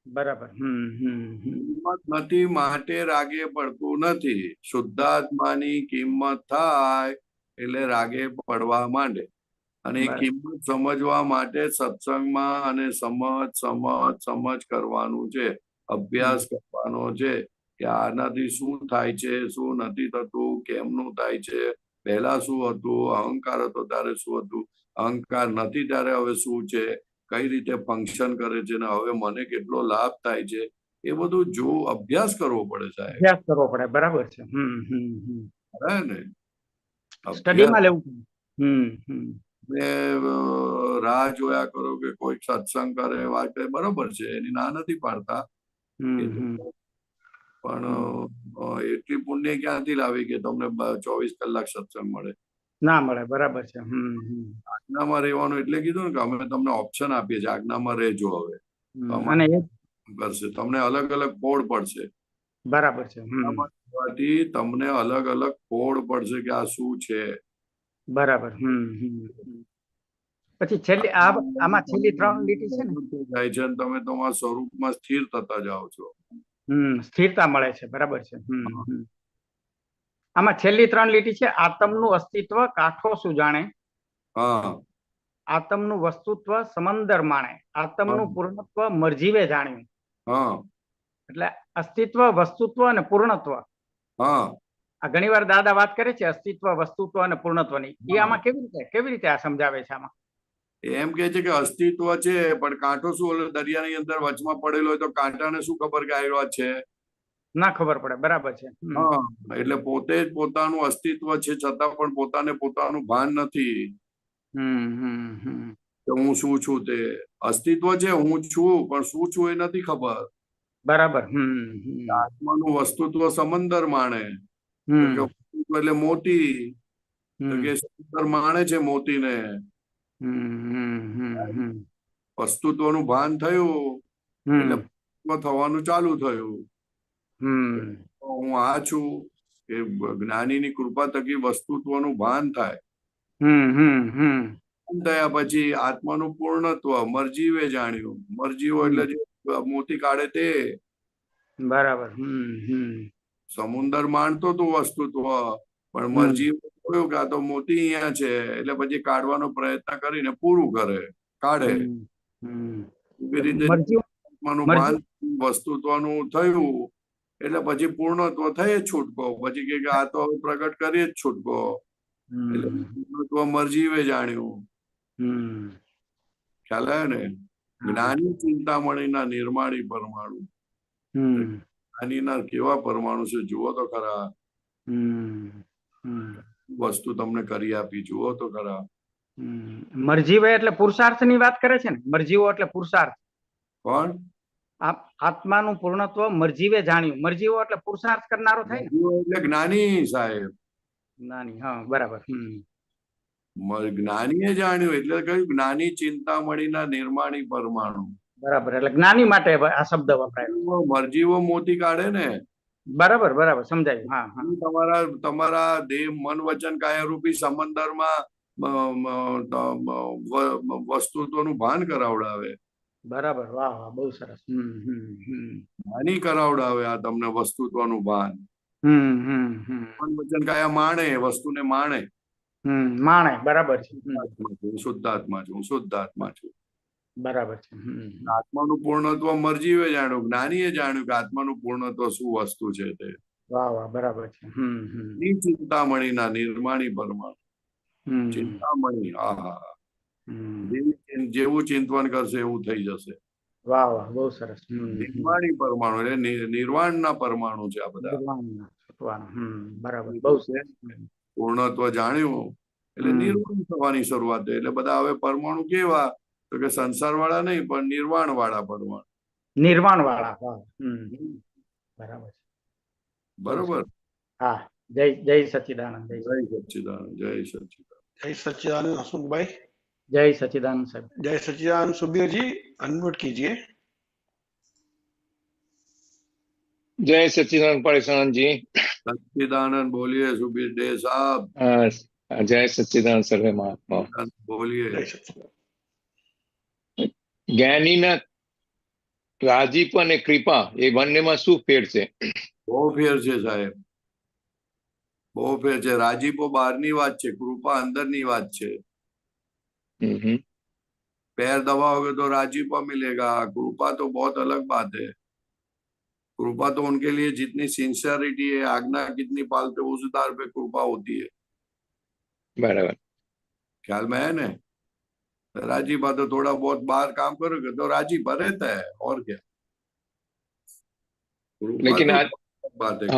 S5: બરાબર.
S3: કિંમત નથી માટે રાગે પડતું નથી. શુદ્ધાત્માની કિંમત થાય એટલે રાગે પડવા માંડે. અને એ કિંમત સમજવા માટે સત્સંગમાં અને સમજ કરવાનું છે, અભ્યાસ કરવાનો છે કે આનાથી શું થાય છે, શું નથી થતું, કેમનું થાય છે, પહેલા શું હતું, અહંકાર હતો ત્યારે શું હતું, અહંકાર નથી ત્યારે હવે શું છે, કઈ રીતે ફંક્શન કરે છે, ને હવે મને કેટલો લાભ થાય છે, એ બધું અભ્યાસ કરવો પડે સાહેબ.
S5: અભ્યાસ કરવો પડે. બરાબર છે.
S3: ને
S5: સ્ટડીમાં લેવું.
S3: રાહ જોયા કરો કે કોઈ સત્સંગ કરે, વાત કરે, બરોબર છે, એની ના નથી પાડતા. પણ એટલી પુણ્ય ક્યાંથી લાવી કે તમને 24 કલાક સત્સંગ મળે?
S5: ના મળે. બરાબર છે.
S3: આજ્ઞામાં રહેવાનું એટલે કીધું ને કે અમે તમને ઓપ્શન આપીએ છીએ, આજ્ઞામાં રહેજો. હવે કરશે તમને અલગ અલગ કોડ પડશે.
S5: બરાબર છે.
S3: તમને અલગ અલગ કોડ પડશે કે આ શું છે.
S5: બરાબર. પછી છેલ્લી આમાં છેલ્લી 3 લીટી છે ને,
S3: જાય છે તમે તમારા સ્વરૂપમાં સ્થિર થતા જાઓ છો.
S5: સ્થિરતા મળે છે. બરાબર છે. આમાં છેલ્લી 3 લીટી છે, આત્મનું અસ્તિત્વ કાઠો શું જાણે, આત્મનું વસ્તુત્વ સમંદર માણે, આત્મનું પૂર્ણત્વ મરજીવે જાણ્યું. એટલે અસ્તિત્વ, વસ્તુત્વ અને પૂર્ણત્વ. આ ઘણી વાર દાદા વાત કરે છે અસ્તિત્વ, વસ્તુત્વ અને પૂર્ણત્વની. એ આમાં કેવી રીતે આ સમજાવે છે? આમાં
S3: એમ કે છે કે અસ્તિત્વ છે પણ કાંટો શું, દરિયાની અંદર વચમાં પડેલો હોય તો કાંટાને શું ખબર કે આવ્યો છે?
S5: ના ખબર પડે. બરાબર છે.
S3: એટલે પોતે જ પોતાનું અસ્તિત્વ છે છતાં પણ પોતાનું ભાન નથી. કે હું શું છું તે. અસ્તિત્વ છે, હું છું, પણ શું છું એ નથી ખબર.
S5: બરાબર.
S3: આત્માનું વસ્તુત્વ સમંદર માણે. તો કે વસ્તુત્વ એટલે મોતી. તો કે સમંદર માણે છે મોતીને. વસ્તુત્વનું ભાન થયું એટલે થવાનું ચાલુ થયું. હું આ છું એ જ્ઞાનીની કૃપા થકી વસ્તુત્વનું ભાન થાય. થયા પછી આત્માનું પૂર્ણત્વ મરજીવે જાણ્યું. મરજીવો એટલે જે મોતી કાઢે તે.
S5: બરાબર.
S3: સમુદર માનતો તું વસ્તુત્વ, પણ મરજી જોયું કે આ તો મોતી અહીંયા છે એટલે પછી કાઢવાનો પ્રયત્ન કરીને પૂરું કરે, કાઢે. એવી રીતે આત્માનું ભાન વસ્તુત્વનું થયું એટલે પછી પૂર્ણત્વ થઈ જ છૂટકો. પછી કે આ તો પ્રગટ કરીએ જ છૂટકો. એટલે પૂર્ણત્વ મરજીવે જાણ્યું. ખ્યાલ આવે ને? જ્ઞાની ચિંતામણીના નિર્માણી પરમાણુ. જ્ઞાનીના કેવા પરમાણુ છે જુઓ તો ખરા. વસ્તુ તમને કરી આપી, જુઓ તો ખરા.
S5: મરજીવે એટલે પુરુષાર્થ ની વાત કરે છે ને? મરજીવો એટલે પુરુષાર્થ.
S3: કોણ?
S5: આત્માનું પૂર્ણત્વ મરજીવે જાણ્યું. મરજીવો એટલે પુરુષાર્થ કરનારો થાય ને?
S3: એટલે જ્ઞાની સાહેબ.
S5: જ્ઞાની. હા, બરાબર.
S3: જ્ઞાનીએ જાણ્યું એટલે કહ્યું જ્ઞાની ચિંતામણીના નિર્માણી પરમાણુ.
S5: બરાબર. એટલે જ્ઞાની માટે આ શબ્દ વપરાય.
S3: મરજીવો મોતી કાઢે ને.
S5: બરાબર, બરાબર, સમજાયું. હા.
S3: તમારા દેહ મન વચન કાયારૂપી સમંદરમાં વસ્તુત્વનું ભાન કરાવડાવે.
S5: બરાબર. વાહ વાહ, બહુ સરસ.
S3: જ્ઞાની કરાવડાવે આ તમને વસ્તુત્વનું ભાન. મન વચન કાયા માણે, વસ્તુને માણે.
S5: માણે. બરાબર છે.
S3: શુદ્ધાત્મા છું, શુદ્ધાત્મા છું.
S5: બરાબર છે.
S3: આત્માનું પૂર્ણત્વ મરજીવે જાણ્યું. જ્ઞાનીએ જાણ્યું કે આત્માનું પૂર્ણત્વ શું વસ્તુ છે તે.
S5: વાહ વાહ, બરાબર છે.
S3: ચિંતામણીના નિર્માણી પરમાણુ. ચિંતામણી. આહા, જેવું ચિંતવન કરશે એવું થઈ જશે.
S5: વાહ વાહ, બહુ સરસ.
S3: નિર્માણી પરમાણુ એટલે નિર્વાણના પરમાણુ છે આ બધા.
S5: બરાબર, બહુ સરસ.
S3: પૂર્ણત્વ જાણ્યું એટલે નિર્વાણ થવાની શરૂઆત થઈ. એટલે બધા હવે પરમાણુ કેવા? તો કે સંસાર વાળા નહીં, પણ નિર્વાણ વાળા પરમાણુ.
S5: નિર્વાણ વાળા. બરાબર.
S3: બરોબર.
S5: હા. જય સચ્ચિદાનંદ.
S3: જય સચ્ચિદાનંદ. જય સચ્ચિદાનંદ.
S1: जय सच्चिदानंद हसमुखभाई।
S5: जय सच्चिदानंद साहब।
S1: जय सच्चिदानंद सुबीर जी, अनम्यूट कीजिए।
S6: जय सच्चिदानंद परेशानंद जी।
S3: सच्चिदानंद बोलिए सुबीर डे साहब।
S6: जय सच्चिदानंद सर्वे महात्मा
S3: बोलिए।
S6: જ્ઞાનીના રાજીપ અને કૃપા એ બંનેમાં શું ફેર છે?
S3: બહુ ફેર છે સાહેબ, બહુ ફેર છે. રાજીપો બહારની વાત છે, કૃપા અંદરની વાત છે. पैर दबाओगे तो राजीपा मिलेगा, कृपा तो बहुत अलग बात है। कृपा तो उनके लिए जितनी सिंसियरिटी है, आज्ञा कितनी पालते उस आधार पे कृपा होती है।
S6: बराबर,
S3: ख्याल में है ना? राजीपा तो थोड़ा बहुत बाहर काम करोगे तो राजीपा रहता है, और क्या।
S6: लेकिन आज
S3: बात है,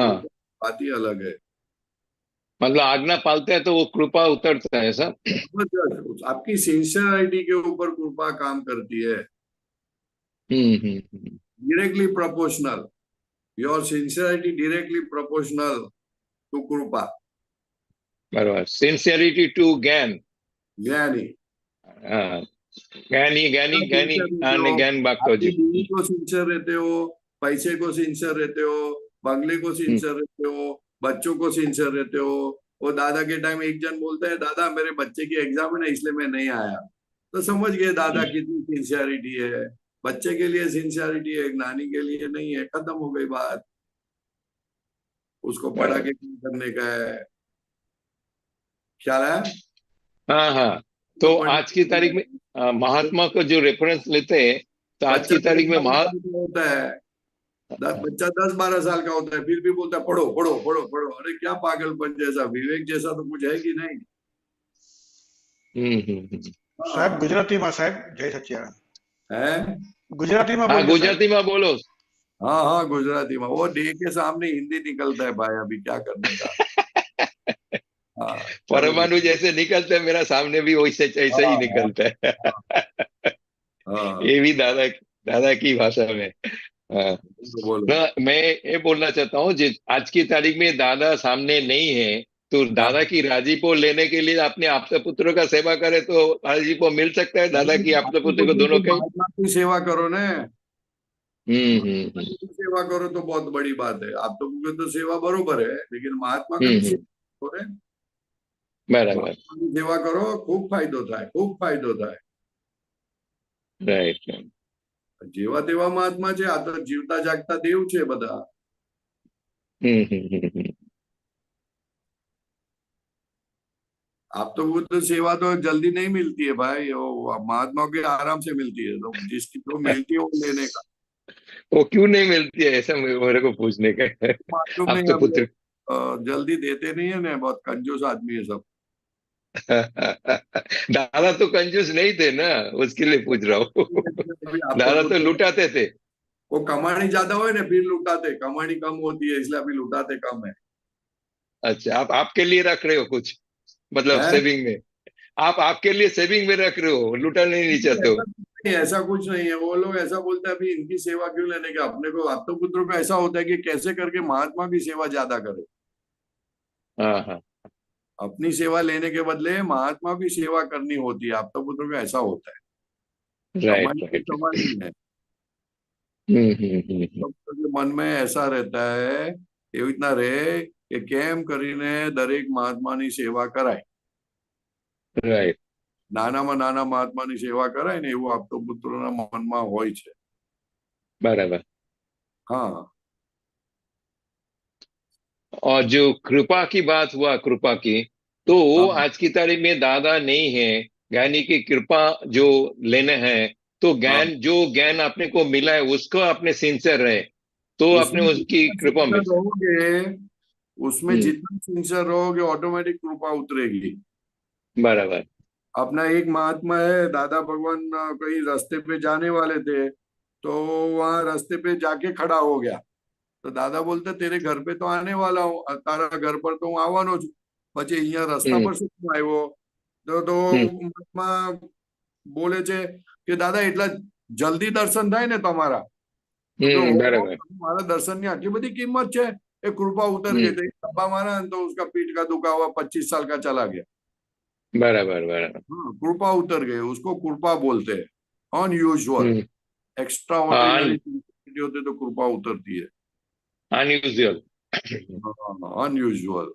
S3: बात ही अलग है।
S6: मतलब आज्ञा पालते हैं तो वो कृपा उतरता है सब।
S3: आपकी सिंसियरिटी के ऊपर कृपा काम करती है। Directly proportional, your sincerity directly proportional to कृपा।
S6: बराबर, सिंसियरिटी टू ज्ञान।
S3: ज्ञानी
S6: ज्ञानी ज्ञानी ज्ञानी आने ज्ञान बागतो जी।
S3: को सिंसियर रहते हो, पैसे को सिंसियर रहते हो, बंगले को सिंसियर रहते हो, बच्चों को सिंसियर रहते हो। वो दादा के टाइम एक जन बोलता है, दादा मेरे बच्चे की एग्जाम है ना इसलिए मैं नहीं आया, तो समझ गए दादा कितनी सिंसियरिटी है। बच्चे के लिए सिंसियरिटी है, ज्ञानी के लिए नहीं है, खत्म हो गई बात। उसको पढ़ा के करने का है। ख्याल है?
S6: हाँ हाँ। तो आज की तारीख में महात्मा को जो रेफरेंस लेते हैं, तो आज की तारीख में
S3: होता है बच्चा 10-12 साल का होता है, फिर भी बोलता है पढ़ो पढ़ो पढ़ो पढ़ो। अरे क्या पागलपन जैसा, विवेक जैसा तो कुछ है कि नहीं?
S1: साहब गुजराती में, साहब जय सच्चिदानंद
S3: है,
S1: गुजराती में
S6: गुजराती में बोलो।
S3: हाँ हाँ गुजराती में। वो डे के सामने हिंदी निकलता है भाई, अभी क्या करने का। हाँ,
S6: परमाणु जैसे निकलते हैं, मेरा सामने भी वैसे ऐसे ही निकलता है।
S3: हाँ,
S6: ये भी दादा दादा की भाषा में। हाँ।
S3: बोलो।
S6: ना, मैं ये बोलना चाहता हूँ, आज की तारीख में दादा सामने नहीं है, तो दादा की राजीपो लेने के लिए अपने आप्त पुत्रों का सेवा करे तो राजीपो मिल सकता है दादा की आप्त पुत्र को दोनों के।
S3: महात्मा की सेवा करो ने,
S6: हम्म।
S3: सेवा करो तो बहुत बड़ी बात है। आप तो सेवा बरोबर है, लेकिन महात्मा का
S6: हम्म,
S3: भी सेवा करो ने।
S6: बराबर।
S3: महात्मा की सेवा करो, खूब फायदो થાય, खूब फायदो થાય।
S6: રાઈટ।
S3: જેવા તેવા મહાત્મા છે, આ તો જીવતા જાગતા દેવ છે બધા।
S6: हम्म।
S3: आप तो बुद्ध सेवा तो जल्दी नहीं मिलती है भाई, वो महात्मा के आराम से मिलती है, तो जिसकी जो मिलती है वो लेने का।
S6: वो क्यों नहीं मिलती है, ऐसा मेरे को पूछने का है।
S3: मालूम
S6: आप
S3: नहीं,
S6: तो
S3: हम
S6: पुत्र।
S3: लोग जल्दी देते नहीं है ना, बहुत कंजूस आदमी है सब।
S6: दादा तो कंजूस नहीं थे ना, उसके लिए पूछ रहा हूँ।
S3: अभी आप
S6: दादा तो
S3: तो
S6: लुटाते थे।
S3: वो कमानी ज्यादा हो ना फिर लुटाते, कमानी कम होती है इसलिए अभी लुटाते कम है।
S6: अच्छा, आप आपके लिए रख रहे हो कुछ, मतलब
S3: हैं?
S6: सेविंग में? आप आपके लिए सेविंग में रख रहे हो, लुटाना नहीं चाहते हो?
S3: ऐसा कुछ नहीं है। वो लोग ऐसा बोलते हैं अभी इनकी सेवा क्यों लेने का, अपने को आप तो पुत्रों का ऐसा होता है कि कैसे करके महात्मा की सेवा ज्यादा करे।
S6: हाँ हाँ।
S3: अपनी सेवा लेने के बदले महात्मा की सेवा करनी होती है। आप तो पुत्रों का ऐसा होता है,
S6: राइट
S3: कमाई की
S6: राइट।
S3: सवाल नहीं है।
S6: हम्म।
S3: तो मन में ऐसा रहता है, ये इतना रहे कि केम करीने दरेक महात्मानी सेवा कराय,
S6: રાઈટ।
S3: નાનામાં નાના મહાત્માની સેવા કરાય ને એવું આપતો પુત્રોના મનમાં હોય છે।
S6: बराबर।
S3: हाँ,
S6: और जो कृपा की बात हुआ, कृपा की, तो
S3: हाँ,
S6: आज की तारीख में दादा नहीं है, ज्ञानी की कृपा जो लेने हैं, तो
S3: हाँ।
S6: ज्ञान आपने को मिला है उसको आपने सिंसियर रहे तो
S3: उसमें
S6: आपने उसकी
S3: जितना
S6: कृपा
S3: सिंसियर
S6: मिल सकती।
S3: रहोगे, उसमें
S6: हम्म।
S3: जितना सिंसियर रहोगे ऑटोमेटिक कृपा उतरेगी।
S6: बराबर।
S3: अपना एक महात्मा है, दादा भगवान कहीं रास्ते पे जाने वाले थे, तो वहां रास्ते पे जाके खड़ा हो गया। तो दादा बोलते तेरे घर पे तो आने वाला हूँ, तारा घर पर तो हूँ આવવાનો છું, પછી અહીંયા રસ્તા
S6: हम्म
S3: પર શું આવ્યો? તો
S6: हम्म
S3: મહાત્મા બોલે છે કે દાદા એટલા જલ્દી દર્શન થાય ને તમારા, તો કે
S6: बराबर।
S3: મારા દર્શનની આટલી બધી કિંમત છે, એ કૃપા ઉતર ગઈ। તો एक डब्बा मारा तो उसका पीठ का दुखा हुआ 25 साल का चला गया।
S6: बराबर बराबर।
S3: हाँ, कृपा उतर गई, उसको कृपा बोलते हैं। अनयूजुअल,
S6: हम्म।
S3: एक्स्ट्रा
S6: हाँ,
S3: ऑर्डिनरी होते तो कृपा उतरती है।
S6: अनयूजुअल।
S3: हाँ, अनयूजुअल,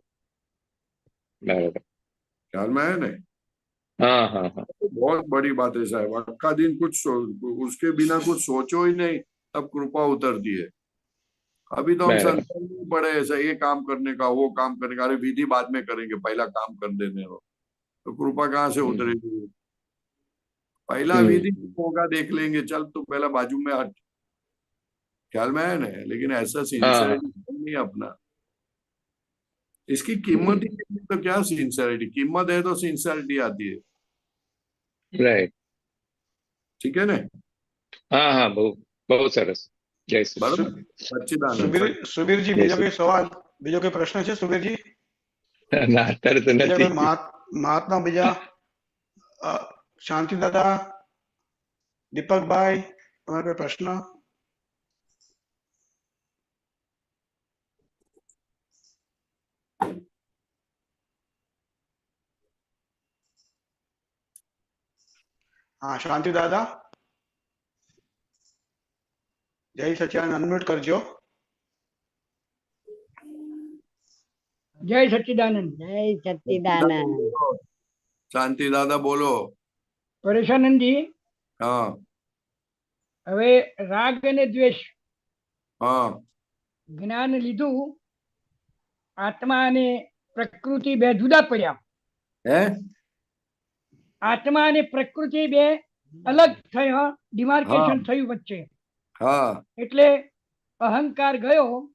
S6: बराबर।
S3: ख्याल में है नहीं?
S6: हाँ हाँ हाँ।
S3: तो बहुत बड़ी बात है साहब, अक्का दिन उसके बिना कुछ सोचो ही नहीं, तब कृपा उतरती है। अभी तो हम
S6: बराबर।
S3: संसार में पड़े ऐसा, ये काम करने का वो काम करने का, अरे विधि बाद में करेंगे, पहला काम कर देने हो, तो कृपा कहाँ से
S6: हम्म
S3: उतरेगी? पहला विधि
S6: हम्म।
S3: होगा देख लेंगे, चल तू पहला बाजू में हट। ख्याल में है ना? लेकिन ऐसा
S6: हाँ,
S3: सिंसियरिटी नहीं अपना। इसकी कीमत ही नहीं है तो क्या सिंसियरिटी, कीमत है तो सिंसियरिटी आती है।
S6: राइट।
S3: ठीक है ना?
S6: हाँ हाँ, बहुत बहुत सरस। जय श्री
S3: बराबर,
S1: સુ-
S3: सच्चिदानंद
S1: સુબીર સુબીરજી
S6: जय
S1: બીજો
S6: श्री।
S1: કોઈ સવાલ, બીજો કોઈ પ્રશ્ન છે સુબીરજી?
S6: ના, અત્યારે તો
S1: બીજા
S6: નથી।
S1: કોઈ મહાત્મા બીજા? શાંતિ દાદા, દીપકભાઈ, તમારો કોઈ પ્રશ્ન? હા, શાંતિ દાદા, જય સચ્ચિદાનંદ, અનમ્યુટ કરજો।
S5: જય સચ્ચિદાનંદ।
S2: જય સચ્ચિદાનંદ।
S3: शांति दादा बोलो।
S5: પરેશાનંદજી,
S3: हाँ
S5: હવે રાગ અને દ્વેષ
S3: हाँ
S5: જ્ઞાન લીધું, આત્મા અને પ્રકૃતિ બે જુદા પડ્યા।
S3: है,
S5: આત્મા અને પ્રકૃતિ બે અલગ થયા, ડિમાર્કેશન
S3: हाँ
S5: થયું વચ્ચે,
S3: हाँ
S5: એટલે અહંકાર ગયો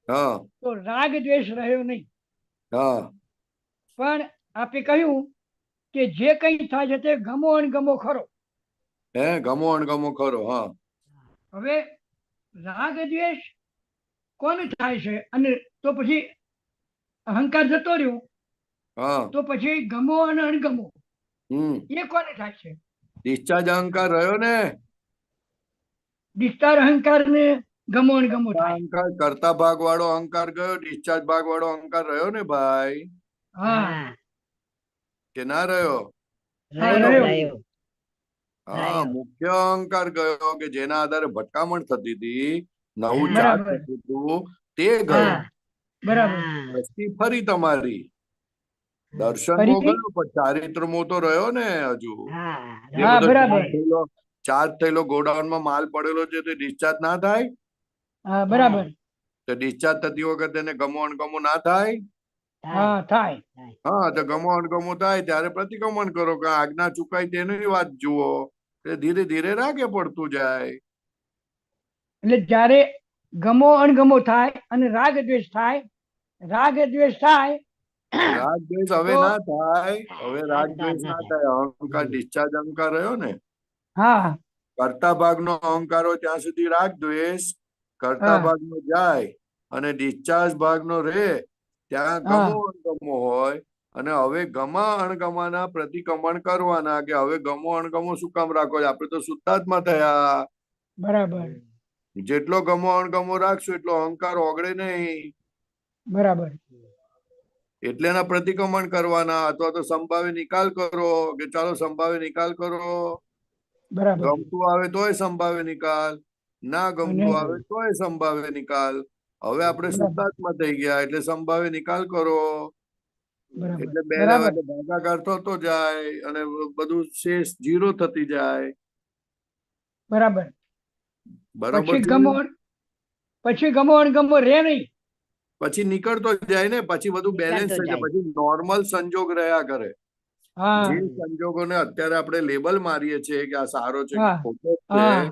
S3: हाँ
S5: તો રાગ દ્વેષ રહ્યો નહીં।
S3: हाँ
S5: પણ આપે કહ્યું કે જે કંઈ થાય છે તે ગમો અણગમો ખરો।
S3: है, गमो अणगमो करो। हाँ
S5: હવે રાગ દ્વેષ કોને થાય છે? અને તો પછી અહંકાર જતો રહ્યો,
S3: હા
S7: તો પછી ગમો અને અણગમો
S3: હમ
S7: એ કોને થાય છે?
S3: ડિસ્ચાર્જ અહંકાર રહ્યો ને,
S7: વિસ્તાર અહંકાર ને ગમો અણગમો થાય.
S3: અહંકાર કરતા ભાગ વાળો અહંકાર ગયો, ડિસ્ચાર્જ ભાગ વાળો અહંકાર રહ્યો ને ભાઈ,
S7: હા
S3: કે ના રહ્યો?
S7: રહ્યો.
S3: હા, મુખ્ય અહંકાર ગયો કે જેના આધારે ભટકામણ થતી હતી, નવું ચાર્જ
S7: બરાબર.
S3: થતું હતું, તે ગયો.
S7: હા બરાબર.
S3: દ્રષ્ટિ ફરી તમારી, દર્શન
S7: ફરીથી?
S3: ગયો પણ ચારિત્રમો તો રહ્યો ને હજુ. એ
S7: હા
S3: બધો
S7: બરાબર.
S3: ચાર્જ થયેલો ગોડાઉન માં માલ પડેલો છે તે ડિસ્ચાર્જ ના થાય?
S7: હા બરાબર.
S3: તો ડિસ્ચાર્જ થતી વખતે એને ગમો અણગમો ના થાય?
S7: હા થાય.
S3: હા, તો ગમો અણગમો થાય ત્યારે પ્રતિક્રમણ કરો કે આજ્ઞા ચુકાય તેની વાત જુઓ. ધીરે ધીરે રાગે પડતું જાય.
S7: એટલે જ્યારે ગમો અણગમો થાય અને રાગ દ્વેષ થાય, રાગ દ્વેષ થાય
S3: રાગ દ્વેષ હવે
S7: તો-
S3: ના થાય, હવે રાગ દ્વેષ ના થાય. અહંકાર ડિસ્ચાર્જ અહંકાર રહ્યો ને,
S7: હા
S3: કરતા ભાગનો અહંકાર હોય ત્યાં સુધી રાગ દ્વેષ, કરતા
S7: હા.
S3: ભાગનો જાય અને ડિસ્ચાર્જ ભાગનો રહે ત્યાં ગમો
S7: હા
S3: અણગમો હોય. અને હવે ગમા અણગમાના પ્રતિક્રમણ કરવાના કે હવે ગમો અણગમો શું કામ રાખો છો? આપણે તો શુદ્ધાત્મા થયા.
S7: બરાબર
S3: જેટલો ગમો અણગમો રાખશું એટલો અહંકાર ઓગળે નહીં.
S7: બરાબર.
S3: એટલે એના પ્રતિક્રમણ કરવાના અથવા તો સંભાવે નિકાલ કરો કે ચાલો સંભાવે નિકાલ કરો.
S7: બરાબર.
S3: ગમતું આવે તોય સંભાવે નિકાલ, ના ગમતું
S7: અને-
S3: આવે તોય સંભાવે નિકાલ. હવે આપણે
S7: બરાબર.
S3: શુદ્ધાત્મા થઈ ગયા એટલે સંભાવે નિકાલ કરો.
S7: બરાબર
S3: એટલે બે
S7: બરાબર.
S3: લેવલે ભાગાકાર થતો જાય અને બધું શેષ જીરો થતી જાય.
S7: બરાબર.
S3: બરોબર
S7: પછી
S3: છે?
S7: ગમો અણગમો રે નહીં.
S3: પછી નીકળતો જાય ને, પછી બધું બેલેન્સ થઈ જાય, પછી નોર્મલ સંજોગ રહ્યા કરે.
S7: હા
S3: જે સંજોગોને અત્યારે આપણે લેબલ મારીએ છીએ કે આ સારો છે કે
S7: હા
S3: ખોટો છે,
S7: હા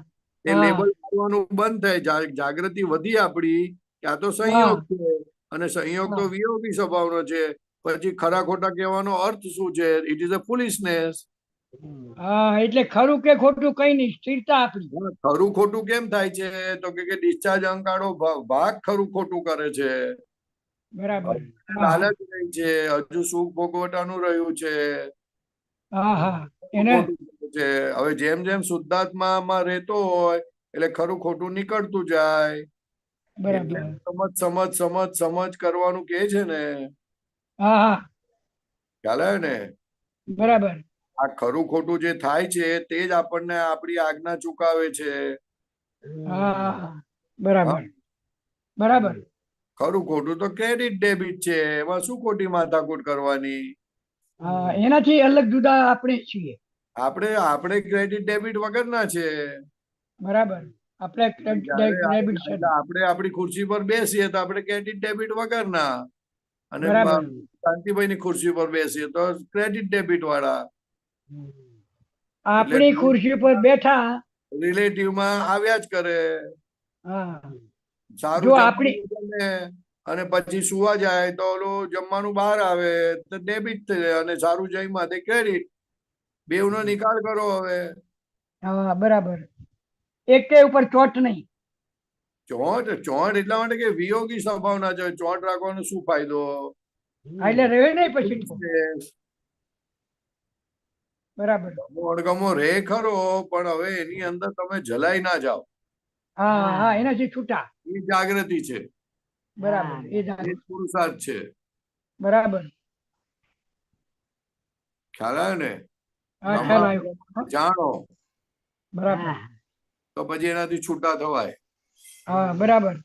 S3: એ
S7: હા
S3: લેબલ મારવાનું બંધ થાય. જાગૃતિ વધી આપણી કે આ તો
S7: હા
S3: સંયોગ છે અને સંયોગ તો
S7: હા.
S3: વિયોગી સ્વભાવનો છે. પછી ખરા ખોટા કહેવાનો અર્થ શું છે? It is a foolishness.
S7: હા એટલે ખરું કે ખોટું કઈ નહીં, સ્થિરતા આપણી.
S3: ખરું ખોટું કેમ થાય છે? તો કે ડિસ્ચાર્જ અહંકારો ભાગ ખરું ખોટું કરે છે.
S7: બરાબર. હા
S3: લાલચ રહી છે, હજુ સુખ ભોગવટાનું રહ્યું છે.
S7: હા હા એને
S3: ખોટું છે. હવે જેમ જેમ શુદ્ધાત્મામાં રહેતો હોય એટલે ખરું ખોટું નીકળતું જાય. એટલે
S7: બરાબર.
S3: સમજ કરવાનું કે છે ને,
S7: હા હા
S3: ખ્યાલ આવ્યો ને?
S7: બરાબર.
S3: આ ખરું ખોટું જે થાય છે તે જ આપણને આપણી આજ્ઞા ચુકાવે છે.
S7: હા હા
S3: હા,
S7: બરાબર. બરાબર.
S3: ખરું ખોટું તો ક્રેડિટ ડેબિટ છે, એમાં શું ખોટી માથાકૂટ કરવાની?
S7: હા એનાથી અલગ જુદા આપણે છીએ.
S3: આપણે ક્રેડિટ ડેબિટ વગરના છે.
S7: બરાબર. આપણે ડેબિટ છે.
S3: એટલે આપણે આપણી ખુરશી પર બેસીએ તો આપણે ક્રેડિટ ડેબિટ વગરના, અને
S7: બરાબર.
S3: શાંતિભાઈ ની ખુરશી પર બેસીએ તો ક્રેડિટ ડેબિટ વાળા.
S7: આપણી ખુરશી પર બેઠા.
S3: રિલેટિવમાં આવ્યા જ કરે.
S7: હા
S3: સારું
S7: જો આપણી
S3: જમવાનું જમે અને પછી સુવા જાય તો ઓલું જમવાનું બહાર આવે તો ડેબિટ થઈ જાય, અને સારું જમ્યા તે ક્રેડિટ. બેવનો નિકાલ કરો હવે.
S7: હા બરાબર. એક ઉપર ચોટ નહીં.
S3: ચોટ એટલા માટે કે વિયોગી સ્વભાવના છે. ચોટ રાખવાનો શું ફાયદો?
S7: એટલે રહે નહીં પછી તો. બરાબર.
S3: અણગમો રે ખરો, પણ હવે એની અંદર તમે જલાઈ ના જાઓ.
S7: હા હા એનાથી છૂટા.
S3: એ જાગૃતિ છે,
S7: બરાબર. એ
S3: એ
S7: જાણો.
S3: પુરુષાર્થ છે.
S7: બરાબર.
S3: ખ્યાલ આવ્યો ને?
S7: હા ખ્યાલ આવ્યો.
S3: જાણો
S7: બરાબર.
S3: તો પછી એનાથી છૂટા થવાય.
S7: હા બરાબર.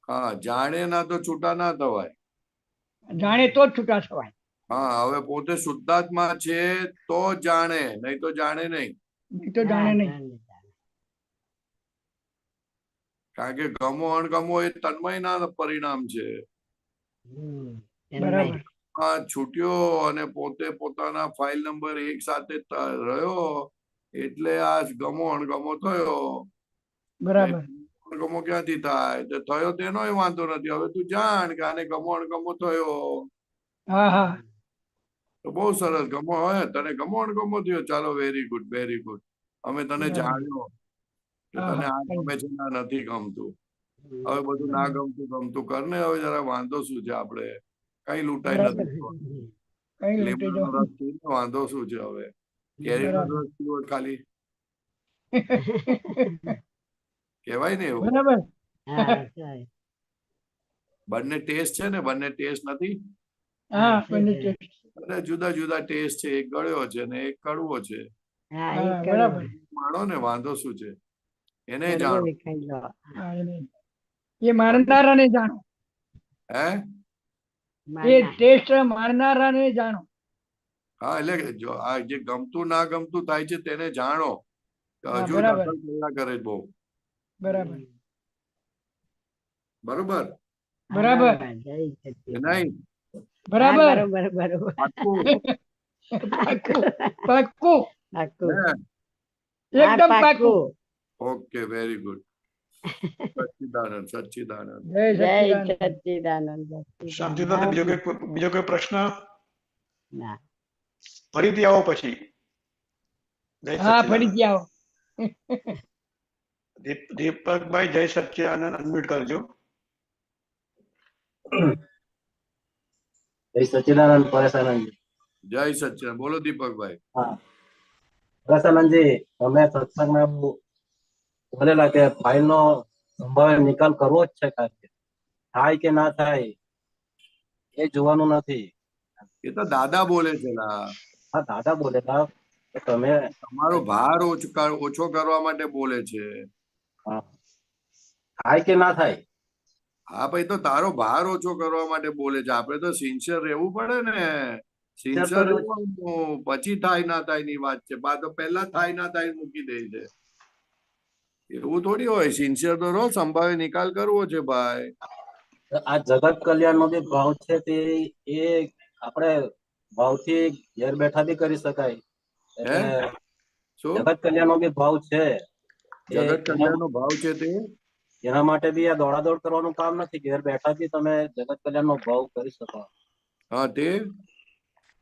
S3: હા, જાણે ના તો છૂટા ના થવાય.
S7: જાણે તો જ છૂટા થવાય.
S3: હા, હવે પોતે શુદ્ધાત્મા છે તો જાણે, નહીં તો જાણે નહીં.
S7: નહીં તો જાણે નહીં.
S3: કારણ કે ગમો અણગમો એ તન્મય ના પરિણામ છે.
S7: બરાબર.
S3: છૂટ્યો અને પોતે પોતાના ફાઇલ નંબર 1 સાથે રહ્યો એટલે આ ગમો અણગમો થયો.
S7: બરાબર.
S3: અણગમો ક્યાંથી થાય? તો થયો તેનો વાંધો નથી. હવે તું જાણ કે આને ગમો અણગમો થયો.
S7: હા હા
S3: તો બહુ સરસ. ગમો હોય તને ગમો અણગમો થયો, ચાલો વેરી ગુડ વેરી ગુડ. અમે તને જાણ્યો કે તને આ ગમે છે ના નથી ગમતું. હવે બધું ના ગમતું કરને. હવે જરા વાંધો શું છે આપણે? કઈ લૂંટાઈ
S7: બરાબર.
S3: નથી.
S7: કઈ લૂંટી
S3: લીમડાનો
S7: જો.
S3: રસ પીને વાંધો શું છે હવે? કેરીનો
S7: બરાબર.
S3: રસ પીવો ખાલી કહેવાય ને એવું.
S7: બરાબર.
S3: બંને ટેસ્ટ છે ને, બંને ટેસ્ટ નથી.
S7: હા બંને ટેસ્ટ.
S3: અને જુદા જુદા ટેસ્ટ છે, એક ગળ્યો છે ને એક કડવો છે.
S7: હા બરાબર.
S3: માણો ને, વાંધો શું છે? એને જાણો.
S7: હા, એ મારનારાને જાણો.
S3: હે
S7: એ ટેસ્ટ મારનારાને જાણો.
S3: હા, એટલે જો આ જે ગમતું ના ગમતું થાય છે તેને જાણો.
S7: હા,
S3: હજુ
S7: બરાબર.
S3: દખલ કર્યા કરે બહુ.
S7: બરાબર.
S3: બરોબર
S7: બરાબર.
S3: નહીં?
S7: બરાબર.
S3: પાક્કું?
S7: પાક્કું.
S3: હે?
S7: એકદમ પાક્કું.
S3: Okay, very good. Sachchidanand, Sachchidanand.
S7: જય સચ્ચિદાનંદ.
S1: શાંતિદાદા, બીજો કોઈ પ્રશ્ન? ફરીથી આવો પછી. જય
S7: હા
S1: સચ્ચિદાનંદ.
S7: ફરીથી આવો.
S1: દીપકભાઈ, જય સચ્ચિદાનંદ, અનમ્યુટ કરજો.
S8: જય સચ્ચિદાનંદ પરેશાનંદજી.
S3: જય સચ્ચિદાનંદ. બોલો દીપકભાઈ.
S8: હા પરેશાનંદજી, તમે સત્સંગમાં બોલેલા કે ફાઇલ નો સંભાવે નિકાલ કરવો જ છે, થાય કે ના થાય એ જોવાનું નથી.
S3: એ તો દાદા બોલે છે ના.
S8: હા દાદા બોલેલા કે તમે
S3: તમારો ભાર ઓછો કરવા માટે બોલે છે.
S8: થાય કે ના થાય.
S3: હા ભાઈ, તો તારો ભાર ઓછો કરવા માટે બોલે છે. આપડે તો સિન્સિયર રહેવું પડે ને. સિન્સિયર રહેવું, પછી થાય ના થાય ની વાત છે. બા તો પહેલા થાય ના થાય મૂકી દે છે. એવું થોડી હોય. સિન્સિયર તો રહો, સંભાવે નિકાલ કરવો છે ભાઈ.
S8: આ જગત કલ્યાણ નો બી ભાવ છે તે એ આપણે ભાવથી ઘેર બેઠા બી કરી શકાય.
S3: હે
S8: એટલે
S3: શું?
S8: જગત કલ્યાણ નો બી ભાવ છે.
S3: જગત કલ્યાણ નો ભાવ છે તે
S8: એના માટે બી આ દોડાદોડ કરવાનું કામ નથી. ઘેર બેઠા બી તમે જગત કલ્યાણ નો ભાવ કરી શકો.
S3: હા તે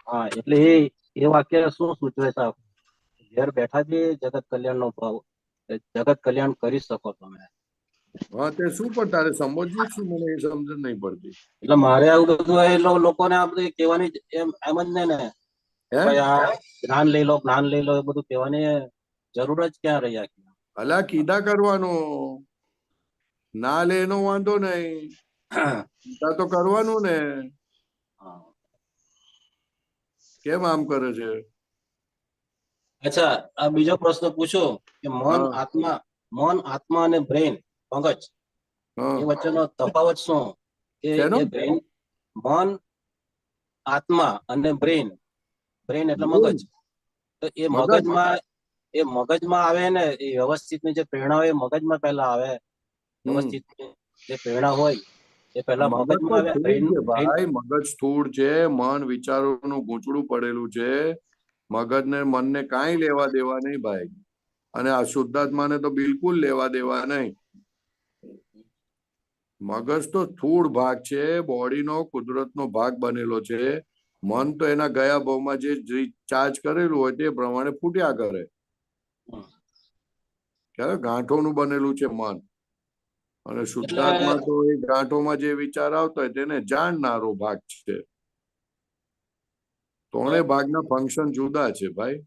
S8: હા, એટલે એ વાક્ય શું સૂચવે છે? ઘેર બેઠા બી જગત કલ્યાણ નો ભાવ, જગત કલ્યાણ કરી શકો તમે.
S3: હા તે શું? પણ તારે સમજવું શું? મને એ સમજ નહીં પડતી.
S8: એટલે મારે આવું બધું એ લોકોને આ બધું કહેવાની એમ જ નહીં ને, ભાઈ આ જ્ઞાન લઈ લો, જ્ઞાન લઈ લો, એ બધું કહેવાની જરૂર જ ક્યાં રહી?
S3: અલા કીધા કરવાનું, ના લે એનો વાંધો નહીં, કીધા તો કરવાનું ને. કેમ આમ કરે છે?
S8: અચ્છા, આ બીજો પ્રશ્ન પૂછો કે મન આત્મા અને બ્રેન મગજ એ વચ્ચેનો તફાવત શું? કે એ બ્રેન, મન આત્મા અને બ્રેન એટલે મગજ, તો એ મગજમાં આવે ને, એ વ્યવસ્થિત ની જે પ્રેરણા હોય એ મગજમાં પહેલા આવે. વ્યવસ્થિત જે પ્રેરણા હોય એ પહેલા મગજમાં આવે.
S3: ભાઈ મગજ સ્થૂળ છે, મન વિચારોનું ગૂંચળું પડેલું છે. મગજને મનને કાંઈ લેવા દેવા નહીં ભાઈ. અને આ શુદ્ધાત્માને તો બિલકુલ લેવા દેવા નહીં. મગજ તો સ્થૂળ ભાગ છે, બોડીનો કુદરતનો ભાગ બનેલો છે. મન તો એના ગયા ભાવમાં જે ચાર્જ કરેલું હોય તે પ્રમાણે ફૂટ્યા કરે. ક્યારે ગાંઠોનું બનેલું છે મન. અને શુદ્ધાત્મા તો એ ગાંઠોમાં જે વિચાર આવતા હોય તેને જાણનારો ભાગ છે. ત્રણેય ભાગના ફંક્શન જુદા છે ભાઈ.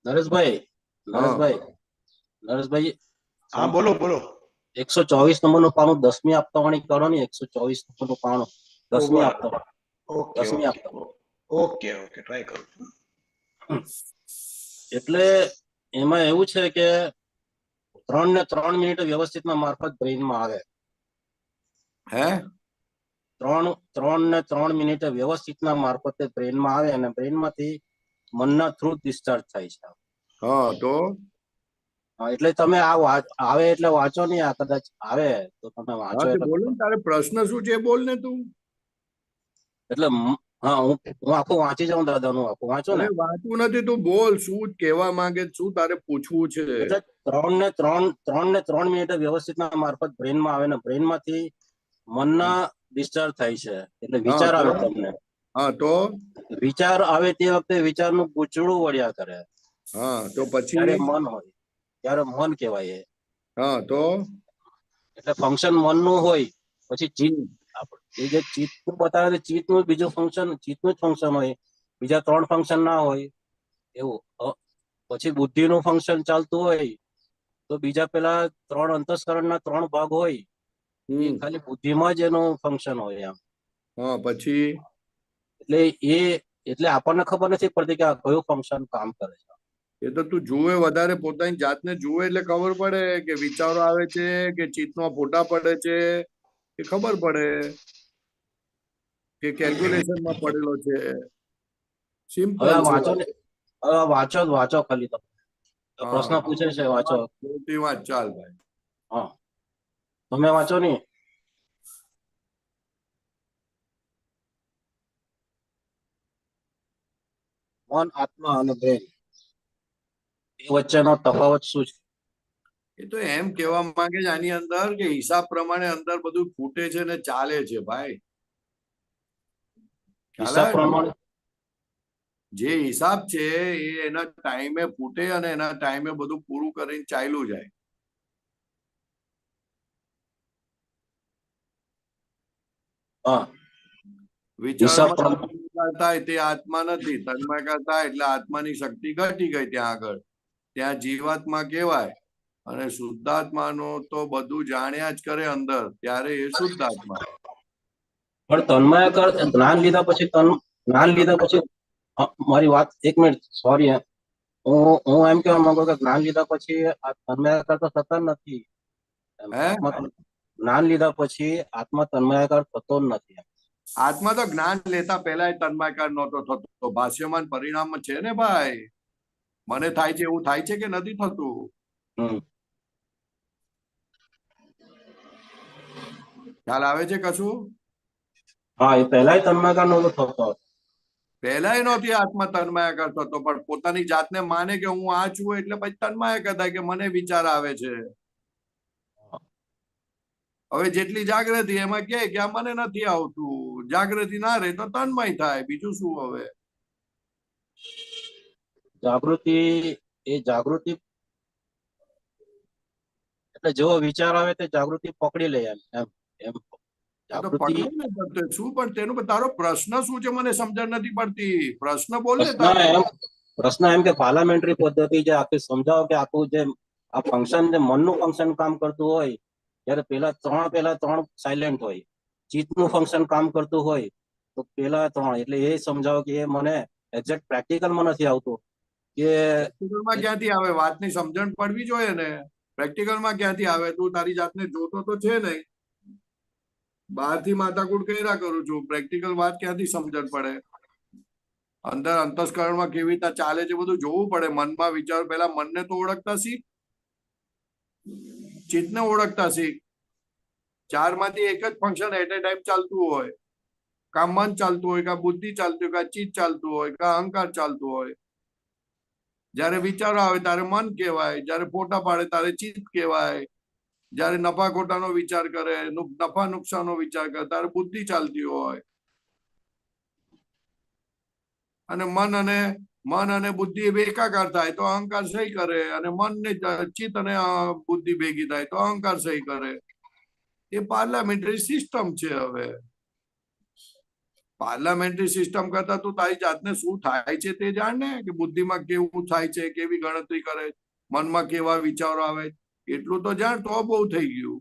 S8: નરેશભાઈ,
S1: હા બોલો બોલો.
S8: 124 નંબરનું પાનું 10મી આપતાવાળી કરો ને. 124 નંબરનું પાનું 10મી આપતા.
S1: ઓકે ટ્રાય કરું.
S8: એટલે એમાં એવું છે કે 3 ને 3 મિનિટ વ્યવસ્થિત મારફત બ્રેઇનમાં આવે.
S3: હે
S8: 3 ને 3 મિનિટ વ્યવસ્થિત મારફતે બ્રેઇનમાં આવે અને બ્રેઇનમાંથી મનના થ્રુ ડિસ્ચાર્જ થાય છે.
S3: હા તો
S8: એટલે તમે આવે એટલે વાંચો નહીં. આ કદાચ આવે તો તમે વાંચો.
S3: બોલ ને, તારે પ્રશ્ન શું છે બોલ ને તું. એટલે
S8: હા, હું આખું વાંચી જાઉં દાદાનું આખું વાંચો ને.
S3: વાંચવું નથી, તું બોલ શું કહેવા માંગે, શું તારે પૂછવું છે.
S8: 3 ને 3 મિનિટ વ્યવસ્થિત મારફત બ્રેઇનમાં આવે ને બ્રેઇનમાંથી મનના ડિસ્ચાર્જ થાય છે. એટલે વિચાર આવે તમને.
S3: હા તો
S8: વિચાર આવે તે વખતે વિચારનું ગૂંચળું વળ્યા કરે.
S3: હા તો પછી
S8: ત્યારે મન હોય ત્યારે મન કહેવાય.
S3: હા તો
S8: એટલે ફંક્શન મનનું હોય. પછી એ જે ચિત્તનું બતાવે છે, ચિત્તનું બીજું ફંક્શન, ચિત્તનું જ ફંક્શન હોય, બીજા 3 ફંક્શન ના હોય એવું. પછી બુદ્ધિનું ફંક્શન ચાલતું હોય તો બીજા પેલા 3 અંતસ્કરણના 3 ભાગ હોય એ ખાલી બુદ્ધિમાં જ એનું ફંક્શન હોય એમ.
S3: પછી
S8: એટલે આપણને ખબર નથી પડતી કે આ કયું ફંક્શન કામ કરે છે.
S3: એ તો તું જુએ, વધારે પોતાની જાતને જુએ એટલે ખબર પડે કે વિચારો આવે છે કે ચિત્તમાં ફોટા પડે છે, એ ખબર પડે કે કેલ્ક્યુલેશનમાં પડેલો છે. સિમ્પલ
S8: વાંચો ખાલી તમે પ્રશ્ન પૂછે છે, વાંચો.
S3: વાત ચાલ ભાઈ.
S8: હા, તમે વાંચો ને. મન, આત્મા અને બ્રેન એ વચ્ચેનો તફાવત શું છે?
S3: એ તો એમ કહેવા માંગે છે આની અંદર કે હિસાબ પ્રમાણે અંદર બધું ફૂટે છે ને ચાલે છે ભાઈ.
S8: હિસાબ પ્રમાણે
S3: જે હિસાબ છે એ એના ટાઈમે ફૂટે અને એના ટાઈમે બધું પૂરું કરીને ચાલ્યું જાય. વિચાર થાય તે આત્મા નથી, તન્મયકાર થાય એટલે આત્માની શક્તિ ઘટી ગઈ ત્યાં આગળ, ત્યાં જીવાત્મા કહેવાય. અને શુદ્ધાત્માનો તો બધું જાણ્યા જ કરે અંદર, ત્યારે એ શુદ્ધાત્મા.
S8: પણ તન્મયાકાર જ્ઞાન લીધા પછી મારી વાત 1 મિનિટ, સોરી, હું એમ કહેવા માંગુ કે જ્ઞાન લીધા પછી આ તન્મયાકાર તો થતા નથી. જ્ઞાન લીધા પછી આત્મા તન્મયાકાર થતો જ નથી.
S3: આત્મા તો જ્ઞાન લેતા પહેલા તન્મયાકાર નહોતો થતો. ભાષ્યમાન પરિણામ છે ને ભાઈ. મને થાય છે એવું થાય છે કે નથી થતું? ખ્યાલ આવે છે કશું?
S8: હા, એ પહેલા તન્મયાકાર નહોતો થતો.
S3: પહેલા નહોતી આત્મા તન્મયાકાર થતો, પણ પોતાની જાતને માને કે હું આ છું એટલે પછી તન્મયાકાર થાય કે મને વિચાર આવે છે. હવે જેટલી જાગૃતિ એમાં કે આ મને નથી આવતું, જાગૃતિ ના રહે તો તન્મય થાય, બીજું શું? હવે
S8: જાગૃતિ એટલે જેવો વિચાર આવે તે જાગૃતિ પકડી લે એમ.
S3: શું પણ તેનું તારો પ્રશ્ન શું છે મને સમજણ નથી પડતી. પ્રશ્ન બોલ ને.
S8: પ્રશ્ન એમ કે પાર્લામેન્ટરી પદ્ધતિ જે આખી સમજાવો કે આખું જે આ ફંક્શન, જે મનનું ફંક્શન કામ કરતું હોય ત્યારે પેલા ત્રણ સાયલેન્ટ હોય. ચિત્તનું ફંક્શન કામ કરતું હોય તો પેલા 3, એટલે એ સમજાવો કે એ મને એક્ઝેક્ટ પ્રેક્ટિકલમાં નથી આવતું. કે
S3: પ્રેક્ટિકલમાં ક્યાંથી આવે? વાતની સમજણ પડવી જોઈએ ને. પ્રેક્ટિકલમાં ક્યાંથી આવે? તું તારી જાતને જોતો તો છે નહીં, બહારથી માથાકૂટ કર્યા કરું છું. પ્રેક્ટિકલ વાત ક્યાંથી સમજણ પડે? અંદર અંતસ્કરણમાં કેવી રીતે ચાલે છે બધું જોવું પડે. મનમાં વિચારો, પહેલા મનને તો ઓળખતા શીખ, ચિત્તને ઓળખતા શીખ. 4 માંથી એક જ ફંક્શન એટ એ ટાઈમ ચાલતું હોય. કા મન ચાલતું હોય, કા બુદ્ધિ ચાલતું હોય, કા ચિત્ત ચાલતું હોય, કા અહંકાર ચાલતું હોય. જયારે વિચારો આવે ત્યારે મન કહેવાય, જયારે ફોટા પાડે ત્યારે ચિત્ત કહેવાય, જયારે નફા ખોટાનો વિચાર કરે, નફા નુકસાનનો વિચાર કરે ત્યારે બુદ્ધિ ચાલતી હોય. અને મન અને બુદ્ધિ એકાકાર થાય તો અહંકાર સહી કરે, અને મન ને ચિત્ત અને બુદ્ધિ ભેગી થાય તો અહંકાર સહી કરે. એ પાર્લામેન્ટરી સિસ્ટમ છે. હવે પાર્લામેન્ટરી સિસ્ટમ કરતા તું તારી જાતને શું થાય છે તે જાણ ને, કે બુદ્ધિમાં કેવું થાય છે, કેવી ગણતરી કરે, મનમાં કેવા વિચારો આવે, એટલું તો જાણ તો બહુ થઈ ગયું.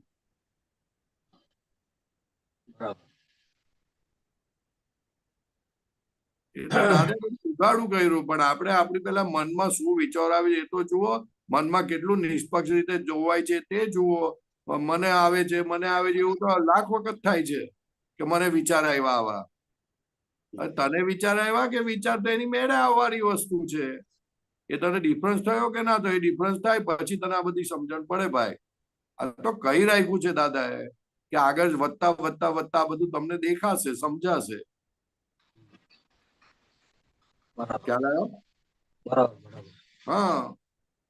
S3: દાદા ઉઘાડું કર્યું, પણ આપણે આપણી પેલા મનમાં શું વિચાર આવે એ તો જુઓ. મનમાં કેટલું નિષ્પક્ષ રીતે જોવાય છે તે જુઓ. મને આવે છે એવું તો લાખ વખત થાય છે કે મને વિચાર આવ્યા આવા. તને વિચાર આવ્યા કે વિચાર તો એની મેળે આવવાની વસ્તુ છે. એ તને ડિફરન્સ થયો કે ના થયો? ડિફરન્સ થાય પછી તને આ બધી સમજણ પડે ભાઈ. આ તો કહી રાખ્યું છે દાદાએ કે આગળ વધતા વધતા વધતા બધું તમને દેખાશે, સમજાશે. ખ્યાલ આવ્યો? હા.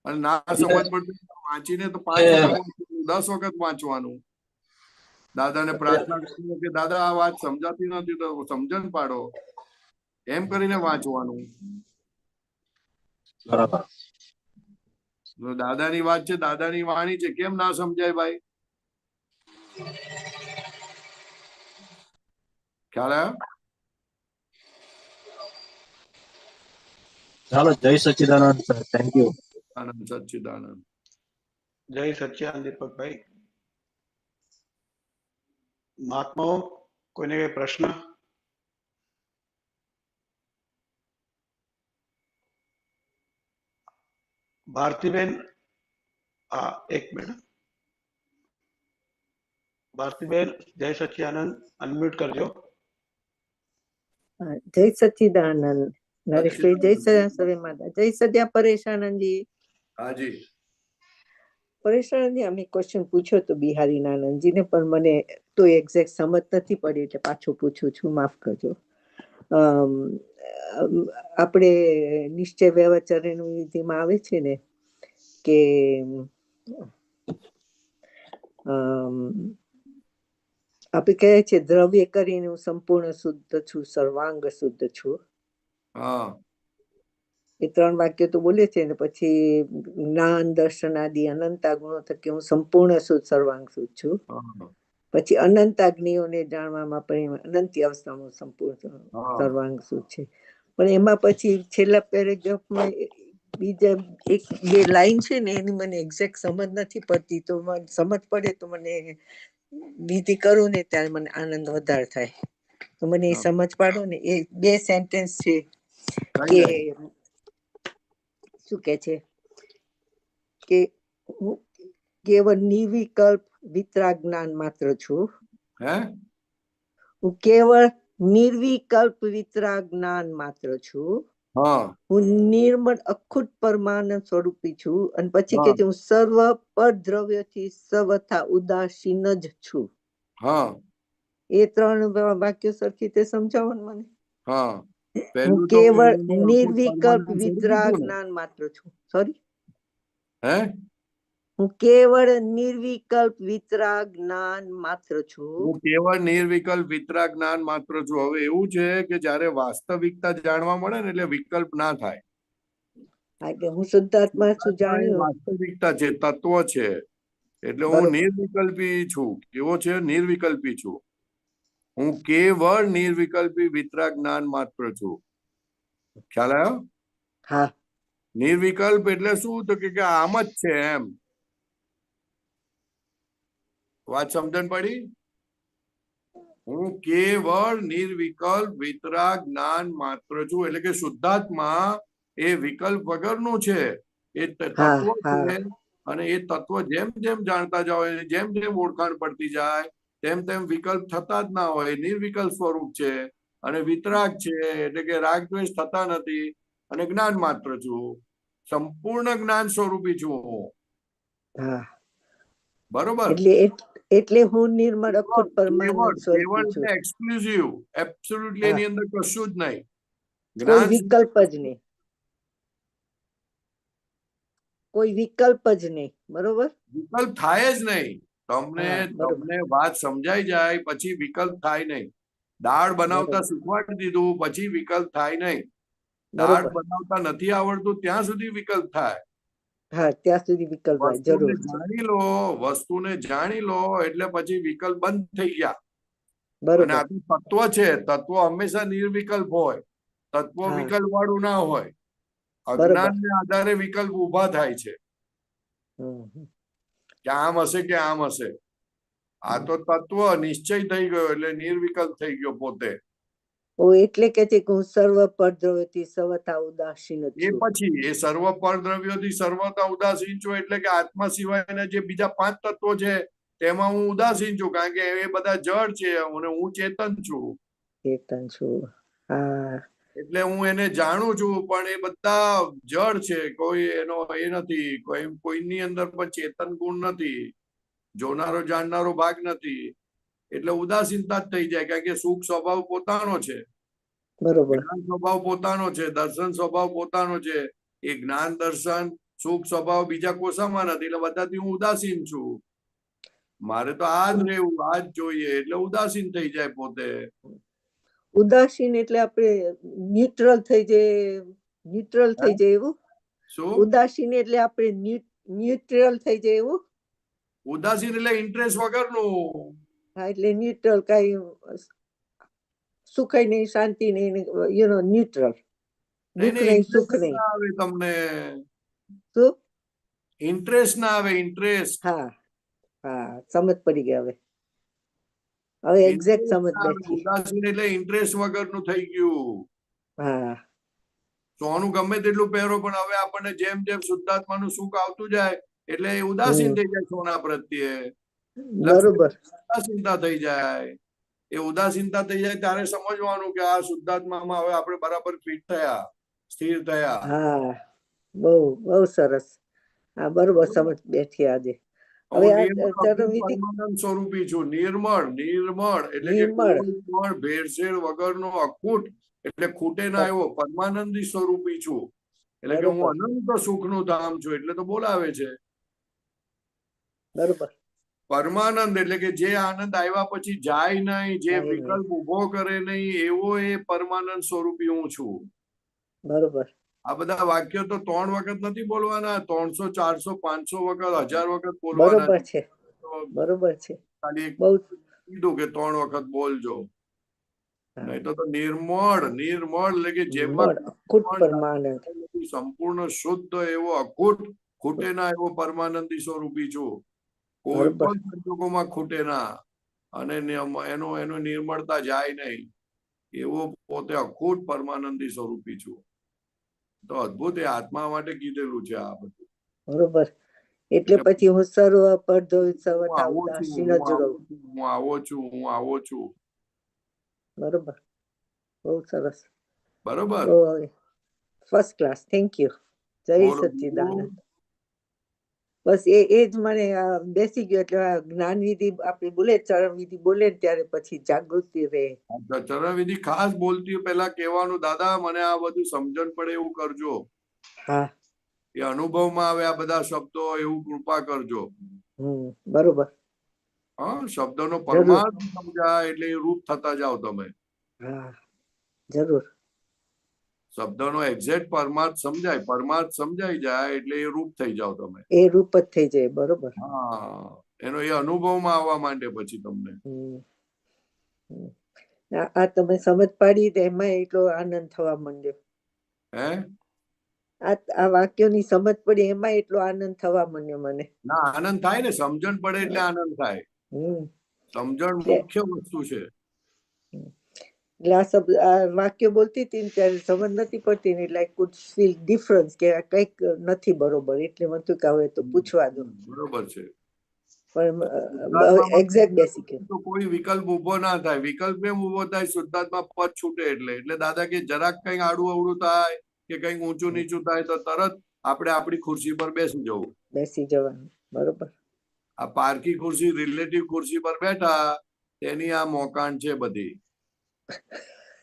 S3: અને ના સમજ પડતી વાંચીને તો 5 વખત 10 વખત વાંચવાનું. દાદાને પ્રાર્થના કરી કે દાદા આ વાત સમજાતી નથી તો સમજણ પાડો, એમ કરીને વાંચવાનું. દાદાની વાત છે, દાદાની વાણી છે, કેમ ના સમજાય ભાઈ? ખ્યાલ આવ્યો?
S8: ચાલો, જય સચ્ચિદાનંદ સર, થેન્ક યુ.
S3: આનંદ સચ્ચિદાનંદ.
S1: જય સચ્ચિદાનંદ દીપકભાઈ. મહાત્માઓ, કોઈને કઈ પ્રશ્ન? ભારતીબેન, હા એક મિનિટ. ભારતીબેન, જય સચ્ચિદાનંદ, અનમ્યુટ કરજો.
S9: જય સચ્ચિદાનંદ નરેશભાઈ, જય સદા સવે માતા, જય સદ્યા પરેશાનંદજી.
S3: હાજી.
S9: પરેશાનંદજી, અમે ક્વેશ્ચન પૂછ્યો તો બિહારી આનંદજીને, પણ મને તો એક્ઝેક્ટ સમજ નથી પડી એટલે પાછું પૂછું છું, માફ કરજો. આપણે નિશ્ચય વ્યવચરણ વિધિમાં આવે છે ને કે આપણે કહે છે દ્રવ્ય કરીને હું સંપૂર્ણ શુદ્ધ છું, સર્વાંગ શુદ્ધ છું. એ 3 વાક્ય તો બોલે છે ને પછી જ્ઞાન દર્શન આદિ અનંતા ગુણો થકી હું સંપૂર્ણ શુદ્ધ સર્વાંગ શુદ્ધ છું. પછી અનંતાગ્નિઓને જાણવામાં પણ અનંતી અવસ્થામાં સંપૂર્ણ સર્વાંગ શુદ્ધ છે. પણ એમાં પછી છેલ્લા પેરેગ્રાફમાં બીજા 1-2 લાઈન છે ને એની મને એક્ઝેક્ટ સમજ નથી પડતી, તો સમજ પડે તો મને વિધિ કરું ને ત્યારે મને આનંદ વધારે થાય, તો મને એ સમજ પાડો ને. એ 2 સેન્ટેન્સ છે કે શું કે છે કે હું કેવળ નિર્વિકલ્પ વિતરાગ જ્ઞાન માત્ર છું. હું કેવળ નિર્વિકલ્પ વિતરાગ જ્ઞાન માત્ર છું. હું નિર્મળ અખૂટ પરમાનંદ સ્વરૂપી છું. અને પછી કે છે હું સર્વ પરદ્રવ્યથી સર્વથા ઉદાસીન જ છું. એ 3 વાક્યો સરખી રીતે સમજાવો ને મને. હું કેવળ નિર્વિકલ્પ વિતરાગ જ્ઞાન માત્ર છું. સોરી, હું કેવળ નિર્વિકલ્પ વિતરાગ જ્ઞાન માત્ર છું.
S3: હું કેવળ નિર્વિકલ્પ વિતરાગ જ્ઞાન માત્ર છું. હવે એવું છે કે જયારે વાસ્તવિકતા જાણવા મળે ને એટલે વિકલ્પ ના થાય.
S9: હું શુદ્ધાત્મા છું, જાણ્યું.
S3: વાસ્તવિકતા છે, તત્વ છે, એટલે હું નિર્વિકલ્પી છું. કેવો છે? નિર્વિકલ્પી છું. હું કેવળ નિર્વિકલ્પી વિતરાગ જ્ઞાન માત્ર છું. ખ્યાલ આવ્યો?
S9: હા.
S3: નિર્વિકલ્પ એટલે શું? તો કે આમ જ છે એમ. વાત સમજણ પડી? હું કેવળ નિર્વિકલ્પ વિતરાગ જ્ઞાન માત્ર છું, એટલે કે શુદ્ધાત્મા એ વિકલ્પ વગરનું છે. એ તત્વ છે, અને એ તત્વ જેમ જેમ જાણતા જાઓ, જેમ જેમ ઓળખાણ પડતી જાય તેમ તેમ વિકલ્પ થતા જ ના હોય. નિર્વિકલ્પ સ્વરૂપ છે અને વિતરાગ છે, એટલે કે રાગ દ્વેષ થતા નથી, અને જ્ઞાન માત્ર છું. સંપૂર્ણ જ્ઞાન સ્વરૂપી છું હું. બરોબર?
S9: એટલે હું નિર્મળ અખૂટ પરમાનંદ સ્વરૂપી છું.
S3: એક્સક્લુઝિવ, એબ્સોલ્યુટલી એની અંદર કશું જ નહીં.
S9: કોઈ વિકલ્પ જ નહીં. કોઈ વિકલ્પ જ નહીં. બરોબર?
S3: વિકલ્પ થાય જ નહીં. તમને વાત સમજાઈ જાય પછી વિકલ્પ થાય નહીં. દાળ બનાવતા શીખવાડી દીધું પછી વિકલ્પ થાય નહીં. દાળ બનાવતા નથી આવડતું ત્યાં સુધી વિકલ્પ થાય.
S9: ત્યાં સુધી વિકલ્પ
S3: જાણી લો, વસ્તુને જાણી લો એટલે પછી વિકલ્પ બંધ થઈ ગયા. અને આ તત્વ છે, તત્વ હંમેશા નિર્વિકલ્પ હોય. તત્વ વિકલ્પ વાળું ના હોય. અજ્ઞાનને આધારે વિકલ્પ ઉભા થાય છે કે આમ હશે કે આમ હશે. આ તો તત્વ નિશ્ચય થઈ ગયો એટલે નિર્વિકલ્પ થઈ ગયો પોતે.
S9: એટલે કે છે કે હું સર્વ પરદ્રવ્યોથી સર્વથા ઉદાસીન છું.
S3: એ પછી એ સર્વ પરદ્રવ્યોથી સર્વથા ઉદાસીન છું એટલે કે આત્મા સિવાયના જે બીજા 5 તત્વો છે તેમાં હું ઉદાસીન છું, કારણ કે એ બધા જળ છે અને હું ચેતન છું. એટલે હું એને જાણું છું, પણ એ બધા જળ છે. કોઈ એનો એ નથી, કોઈની અંદર પણ ચેતન ગુણ નથી, જોનારો જાણનારો ભાગ નથી. એટલે ઉદાસીનતા જ થઈ જાય, કારણ કે સુખ સ્વભાવ પોતાનો છે, જ્ઞાન સ્વભાવ પોતાનો છે, દર્શન સ્વભાવ પોતાનો છે. એ જ્ઞાન દર્શન સુખ સ્વભાવ બીજા કોસામાં નથી, એટલે બધાથી હું ઉદાસીન છું. મારે તો આ જ રહેવું, આ જ જોઈએ, એટલે ઉદાસીન થઈ જાય પોતે.
S9: ઉદાસીન એટલે આપણે ન્યુટ્રલ થઈ જાય. ન્યુટ્રલ થઈ જાય એવું?
S3: શું
S9: ઉદાસીન એટલે આપણે ન્યુટ્રલ થઈ જાય એવું?
S3: ઉદાસીન એટલે ઇન્ટરેસ્ટ વગરનું.
S9: હા, એટલે ન્યુટ્રલ, કઈ સુખાય નહીં, શાંતિ નહીં, ન્યુટ્રલ, દુઃખ નહીં, સુખ નહીં.
S3: આવે તમને
S9: શું?
S3: ઇન્ટરેસ્ટ ના આવે, ઇન્ટરેસ્ટ.
S9: હા હા, સમજ પડી ગઈ હવે. હવે એક્ઝેક્ટ સમજ બેઠી.
S3: ઉદાસીન એટલે ઇન્ટરેસ્ટ વગરનું થઈ ગયું.
S9: હા,
S3: સોનું ગમે તેટલું પહેરો, પણ હવે આપણને જેમ જેમ શુદ્ધાત્માનું સુખ આવતું જાય એટલે એ ઉદાસીન થઈ જાય સોના પ્રત્યે.
S9: બરોબર.
S3: ઉદાસીનતા થઈ જાય. એ ઉદાસીનતા થઈ જાય ત્યારે સમજવાનું કે આ શુદ્ધાત્મામાં હવે આપણે બરાબર ફિટ થયા, સ્થિર થયા.
S9: હા, બહુ બહુ સરસ. હા, બરોબર સમજ બેઠી આજે. હવે
S3: પરમાનંદ સ્વરૂપી છું, નિર્મળ. નિર્મળ એટલે કે કોઈ પણ ભેળસેળ વગરનો અખૂટ, એટલે ખૂટે ના એવો પરમાનંદી સ્વરૂપી છું. એટલે કે હું અનંત સુખનું ધામ છું એટલે તો બોલાવે છે.
S9: બરોબર.
S3: પરમાનંદ એટલે કે જે આનંદ આવ્યા પછી જાય નહીં, જે વિકલ્પ ઉભો કરે નહીં, એવો એ પરમાનંદ સ્વરૂપી હું છું.
S9: બરોબર.
S3: આ બધા વાક્યો તો 3 વખત નથી બોલવાના, 300, 400, 500 વખત, 1000 વખત બોલવાના.
S9: બરોબર છે, બરોબર છે.
S3: ખાલી
S9: બહુ
S3: કીધું કે 3 વખત બોલજો. નહીં તો નિર્મળ. નિર્મળ એટલે કે જેમાં સંપૂર્ણ શુદ્ધ એવો અખૂટ, ખૂટે ના એવો પરમાનંદી સ્વરૂપી છું. કોઈ પણ સંજોગોમાં ખૂટે ના, અને એનો નિર્મળતા જાય નહીં એવો પોતે અખૂટ પરમાનંદી સ્વરૂપી છું. તો અદભુત એ આત્મા માટે કીધેલું છે આ બધું.
S9: બરોબર. એટલે પછી હું સર્વ પડધો
S3: હું આવો છું, હું આવો છું.
S9: બરોબર. બહુ સરસ.
S3: બરોબર.
S9: First class. Thank you. જય સચ્ચિદાનંદ. બસ એ જ મને બેસી ગયો. એટલે જ્ઞાન વિધિ આપણે બોલે, ચરણ વિધિ બોલે ત્યારે પછી જાગૃતિ રહે.
S3: ચરણ વિધિ ખાસ બોલતી પહેલા કહેવાનું, દાદા મને આ બધું સમજણ પડે એવું કરજો.
S9: હા,
S3: એ અનુભવમાં આવે આ બધા શબ્દો, એવું કૃપા કરજો.
S9: બરોબર.
S3: હા, શબ્દોનો પરમાર્થ સમજાય એટલે એ રૂપ થતા જાઓ તમે.
S9: હા, જરૂર.
S3: શબ્દનો એક્ઝેક્ટ પરમાર્થ સમજાય, પરમાર્થ સમજાઈ જાય એટલે એ રૂપ થઈ જાઓ તમે.
S9: એ રૂપ જ થઈ જાય. બરોબર.
S3: હા, એનો એ અનુભવમાં આવવા માંડે પછી તમને.
S9: આ તમે સમજ પાડી તો એમાં એટલો આનંદ થવા માંડ્યો.
S3: હે,
S9: આ વાક્યોની સમજ પડી એમાં એટલો આનંદ થવા માંડ્યો મને.
S3: ના, આનંદ થાય ને, સમજણ પડે એટલે આનંદ થાય. સમજણ મુખ્ય વસ્તુ છે.
S9: એટલે આ વાક્ય બોલતી હતી ત્યારે સમજ નથી પડતી ને, એટલે આઈ કુડ ફીલ ડિફરન્સ કે કઈક નથી બરોબર. એટલે મને થયું કે હવે તો પૂછવા દો.
S3: બરોબર છે.
S9: પણ એક્ઝેક્ટ બેસી કે
S3: કોઈ વિકલ્પ ઉભો ના થાય. વિકલ્પ એમ ઉભો થાય શુદ્ધાત્મા પદ છૂટે એટલે દાદા કે જરાક કઈક આડું અવડું થાય કે કઈક ઊંચું નીચું થાય તો તરત આપણે આપણી ખુરશી પર બેસી જવું.
S9: બેસી જવાનું. બરોબર.
S3: આ પારકી ખુરશી, રિલેટિવ ખુરશી પર બેઠા તેની આ મોકાણ છે બધી.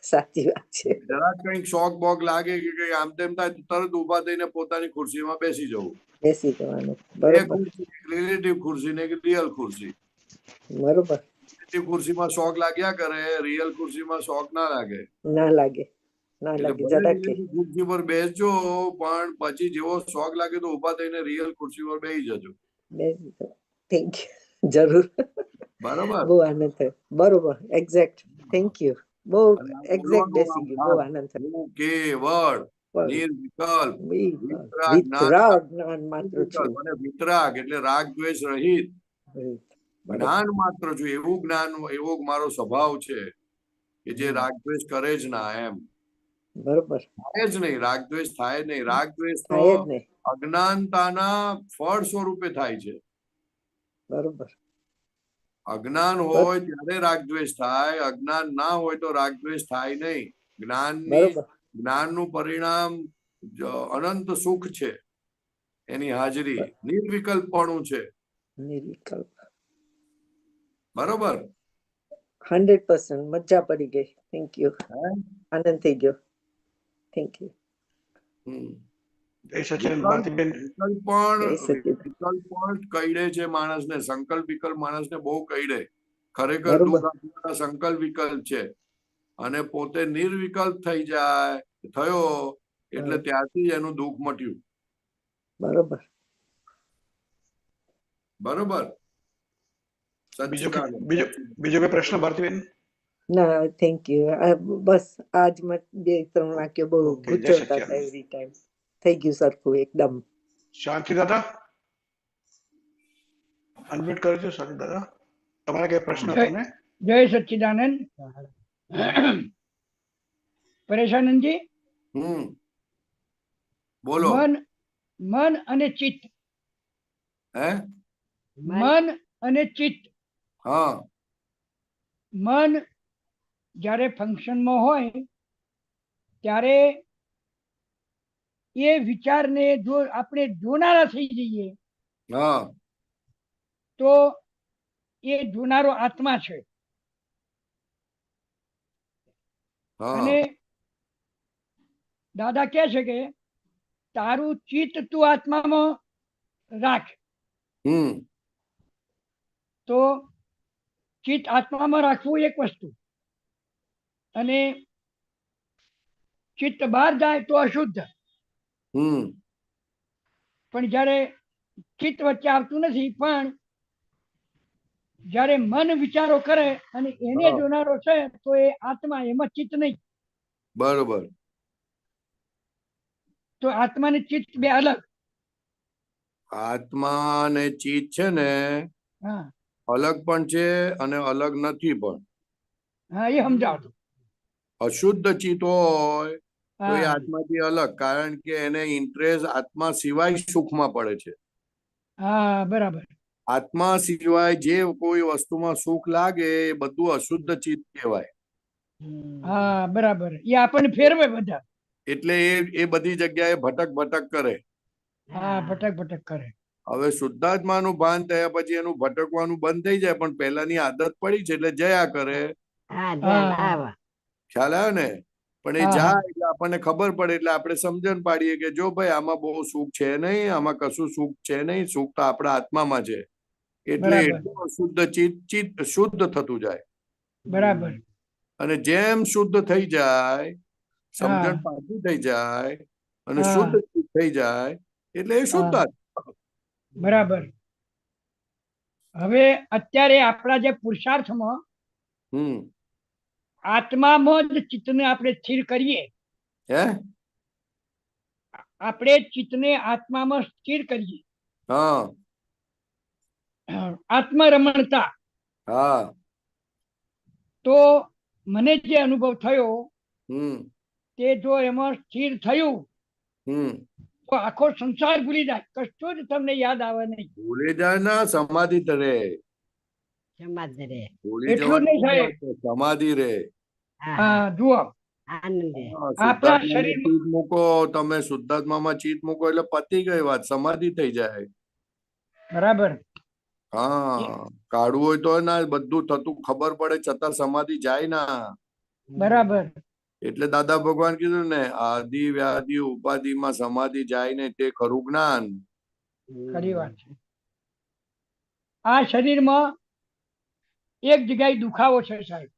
S9: સાચી વાત છે.
S3: જરાક કઈક શોક બોક લાગે કે કઈ આમ તેમ થાય તો તરત ઉભા થઈને પોતાની ખુરશીમાં બેસી જવું.
S9: બેસી જવાનું.
S3: રિલેટિવ ખુરશી ને રિયલ ખુરશી.
S9: બરોબર.
S3: રિલેટિવ ખુરશીમાં શોક લાગ્યા કરે, રિયલ ખુરશીમાં શોક ના લાગે.
S9: ના લાગે, ના લાગે.
S3: ખુરશી પર બેસજો, પણ પછી જેવો શોક લાગે તો ઉભા થઈને રિયલ ખુરશી પર બેસી જજો.
S9: બેસી જજો. Thank you. જરૂર.
S3: બરોબર.
S9: બહુ આનંદ થયો. બરોબર. એક્ઝેક્ટ. Thank you. બહુ એક્ઝેક્ટ બેસી ગયું. બહુ આનંદ થયો.
S3: કેવળ નિર્વિકલ્પ
S9: વિતરાગ જ્ઞાન માત્ર છું.
S3: અને વિતરાગ એટલે રાગ દ્વેષ રહિત જ્ઞાન માત્ર છું. એવું જ્ઞાન, એવો મારો સ્વભાવ છે કે જે રાગ દ્વેષ કરે જ ના. એમ
S9: બરોબર.
S3: થાય જ નહીં, રાગ દ્વેષ થાય જ નહીં. રાગ દ્વેષ તો અજ્ઞાનતાના ફળ સ્વરૂપે થાય છે.
S9: બરોબર.
S3: અજ્ઞાન હોય ત્યારે રાગ દ્વેષ થાય, અજ્ઞાન ના હોય તો રાગ દ્વેષ થાય નહીં. જ્ઞાનનું પરિણામ અનંત સુખ છે, એની હાજરી નિર્વિકલ્પપણું છે.
S9: નિર્વિકલ્પ.
S3: બરોબર.
S9: 100% મજા પડી ગઈ. Thank you. આનંદ થઈ ગયો. Thank you.
S3: વિકલ્પ કઈડે છે માણસને. સંકલ્પ વિકલ્પ માણસને બહુ કઈડે. ખરેખર સંકલ્પ વિકલ્પ છે, અને પોતે નિર્વિકલ્પ થઈ જાય થયો એટલે ત્યારથી જ એનું દુઃખ મટ્યું.
S9: બરોબર.
S3: બરોબર.
S1: બીજો કોઈ પ્રશ્ન ભારતીબેન?
S9: ના થેન્ક યુ. બસ આજ 2-3 વાક્ય બહુ
S1: ઓકે, જય
S9: ગૂંચવતા હતા
S1: સચ્ચિદાનંદ.
S9: Every time. થઈ ગયું સરખું એકદમ.
S1: શાંતિ દાદા, અનમ્યુટ કરજો. શાંતિ દાદા, તમારા કઈ પ્રશ્ન હતો ને?
S7: જય સચ્ચિદાનંદ. પરેશાનંદજી,
S3: બોલો.
S7: મન અને ચિત્ત.
S3: હે?
S7: મન અને ચિત્ત.
S3: હા.
S7: મન જ્યારે ફંક્શનમાં હોય ત્યારે એ વિચારને જો આપણે જોનારા થઈ જઈએ તો એ જોનારો આત્મા છે. અને દાદા કહે છે કે તારું ચિત્ત તું આત્મામાં રાખ. તો ચિત્ત આત્મામાં રાખવું એક વસ્તુ, અને ચિત્ત બહાર જાય તો અશુદ્ધ. પણ જ્યારે ચિત્ત વચ્ચે આવતું નથી, પણ જ્યારે મન વિચારો કરે અને એને જોનારો છે તો એ આત્મા, એમાં ચિત્ત નહીં.
S3: બરોબર.
S7: તો આત્મા ને ચિત્ત બે અલગ.
S3: આત્મા ને ચિત્ત છે ને અલગ પણ છે અને અલગ નથી પણ.
S7: હા, એ સમજાવતો.
S3: અશુદ્ધ ચિત્ત હોય તો એ આત્માથી અલગ, કારણ કે એને ઇન્ટરેસ્ટ આત્મા સિવાય સુખમાં પડે છે.
S7: હા, બરાબર.
S3: આત્મા સિવાય જે કોઈ વસ્તુમાં સુખ લાગે એ બધું અશુદ્ધ ચિત્ત કહેવાય.
S7: હા, બરાબર. એ આપણને ફેરવે બધા.
S3: એટલે એ બધી જગ્યાએ ભટક કરે.
S7: હા, ભટક કરે.
S3: હવે શુદ્ધાત્માનું ભાન થયા પછી એનું ભટકવાનું બંધ થઈ જાય, પણ પહેલાની આદત પડી છે એટલે જયા કરે. ખ્યાલ આવે ને? પણ એ જાય એટલે આપણને ખબર પડે એટલે આપણે સમજણ પાડીએ કે જો ભાઈ આમાં બહુ સુખ છે નહીં, આમાં કશું સુખ છે નહીં, સુખ તો આપણા આત્મામાં છે. એટલે એટલું અશુદ્ધ ચિત્ત શુદ્ધ થતું જાય.
S7: બરાબર.
S3: અને જેમ શુદ્ધ થઈ જાય, સમજણ પાકી થઈ જાય અને શુદ્ધ થઈ જાય એટલે એ શુદ્ધ.
S7: બરાબર. હવે અત્યારે આપણા જે પુરુષાર્થમાં આત્મામાં જ ચિત્તને આપણે સ્થિર કરીએ. આપણે ચિત્તને આત્મામાં સ્થિર કરીએ. આત્મરમણતા. તો મને જે અનુભવ થયો તે જો એમાં સ્થિર થયું તો આખો સંસાર ભૂલી જાય, કશું જ તમને યાદ આવે નહીં.
S3: ભૂલી જાય ના, સમાધિ રહે.
S7: એટલું નહીં થાય,
S3: સમાધિ રહે.
S7: જુઓ આપણા શરીર
S3: ચિત્ત મૂકો તમે, શુદ્ધાત્મામાં ચિત્ત મૂકો એટલે પતી ગઈ વાત, સમાધિ થઈ જાય.
S7: બરાબર.
S3: હા, કાઢવું હોય તો ના, બધું થતું ખબર પડે છતાં સમાધિ જાય ના.
S7: બરાબર.
S3: એટલે દાદા ભગવાન કીધું ને, આદિ વ્યાધિ ઉપાધિમાં સમાધિ જાય ને તે ખરું જ્ઞાન.
S7: ખરી વાત છે. આ શરીરમાં એક જગ્યાએ દુખાવો છે સાહેબ.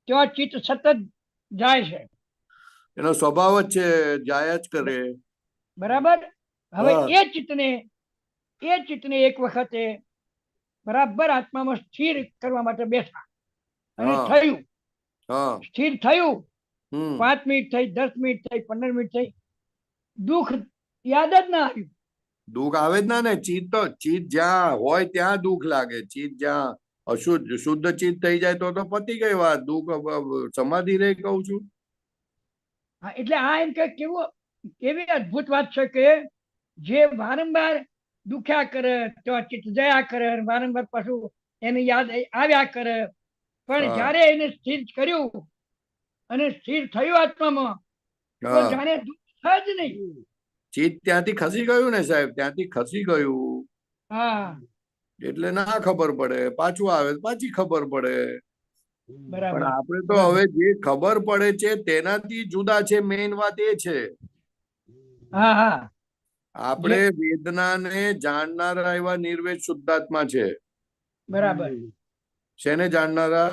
S7: ત્યાં ચિત્ત સતત જાય છે.
S3: એનો સ્વભાવ જ છે, જાય જ કરે.
S7: બરાબર. હવે એ ચિત્તને એક વખતે બરાબર આત્મામાં સ્થિર કરવા માટે બેઠા અને થયું, સ્થિર થયું. 5 મિનિટ થઈ, 10 મિનિટ થઈ, 15 મિનિટ થઈ, દુઃખ યાદ જ ના આવ્યું.
S3: દુઃખ આવે જ ના ને. ચિત્ત જ્યાં હોય ત્યાં દુઃખ લાગે. ચિત્ત જ્યાં શુદ્ધ ચિત્ત થઈ જાય તો પતી ગઈ વાત. દુઃખ સમાધિ રહે, કહું છું.
S7: હા, એટલે આ એમ કે કેવી અદભુત વાત છે કે જે વારંવાર દુખ્યા કરે તો ચિત્ત જયા કરે, વારંવાર પાછું એને યાદ આવ્યા કરે, પણ જયારે એને સ્થિર કર્યું અને સ્થિર થયું આત્મામાં તો જાણે દુઃખ જ નહીં.
S3: ચિત્ત ત્યાંથી ખસી ગયું ને સાહેબ, ત્યાંથી ખસી ગયું. એટલે ના ખબર પડે, પાછું આવે પાછી ખબર પડે. પણ આપણે તો હવે જે ખબર પડે છે તેનાથી જુદા છે. મેઇન વાત એ છે આપણે વેદનાને જાણનારા એવા નિર્વેદ શુદ્ધાત્મા છે.
S7: બરાબર.
S3: શેને જાણનારા?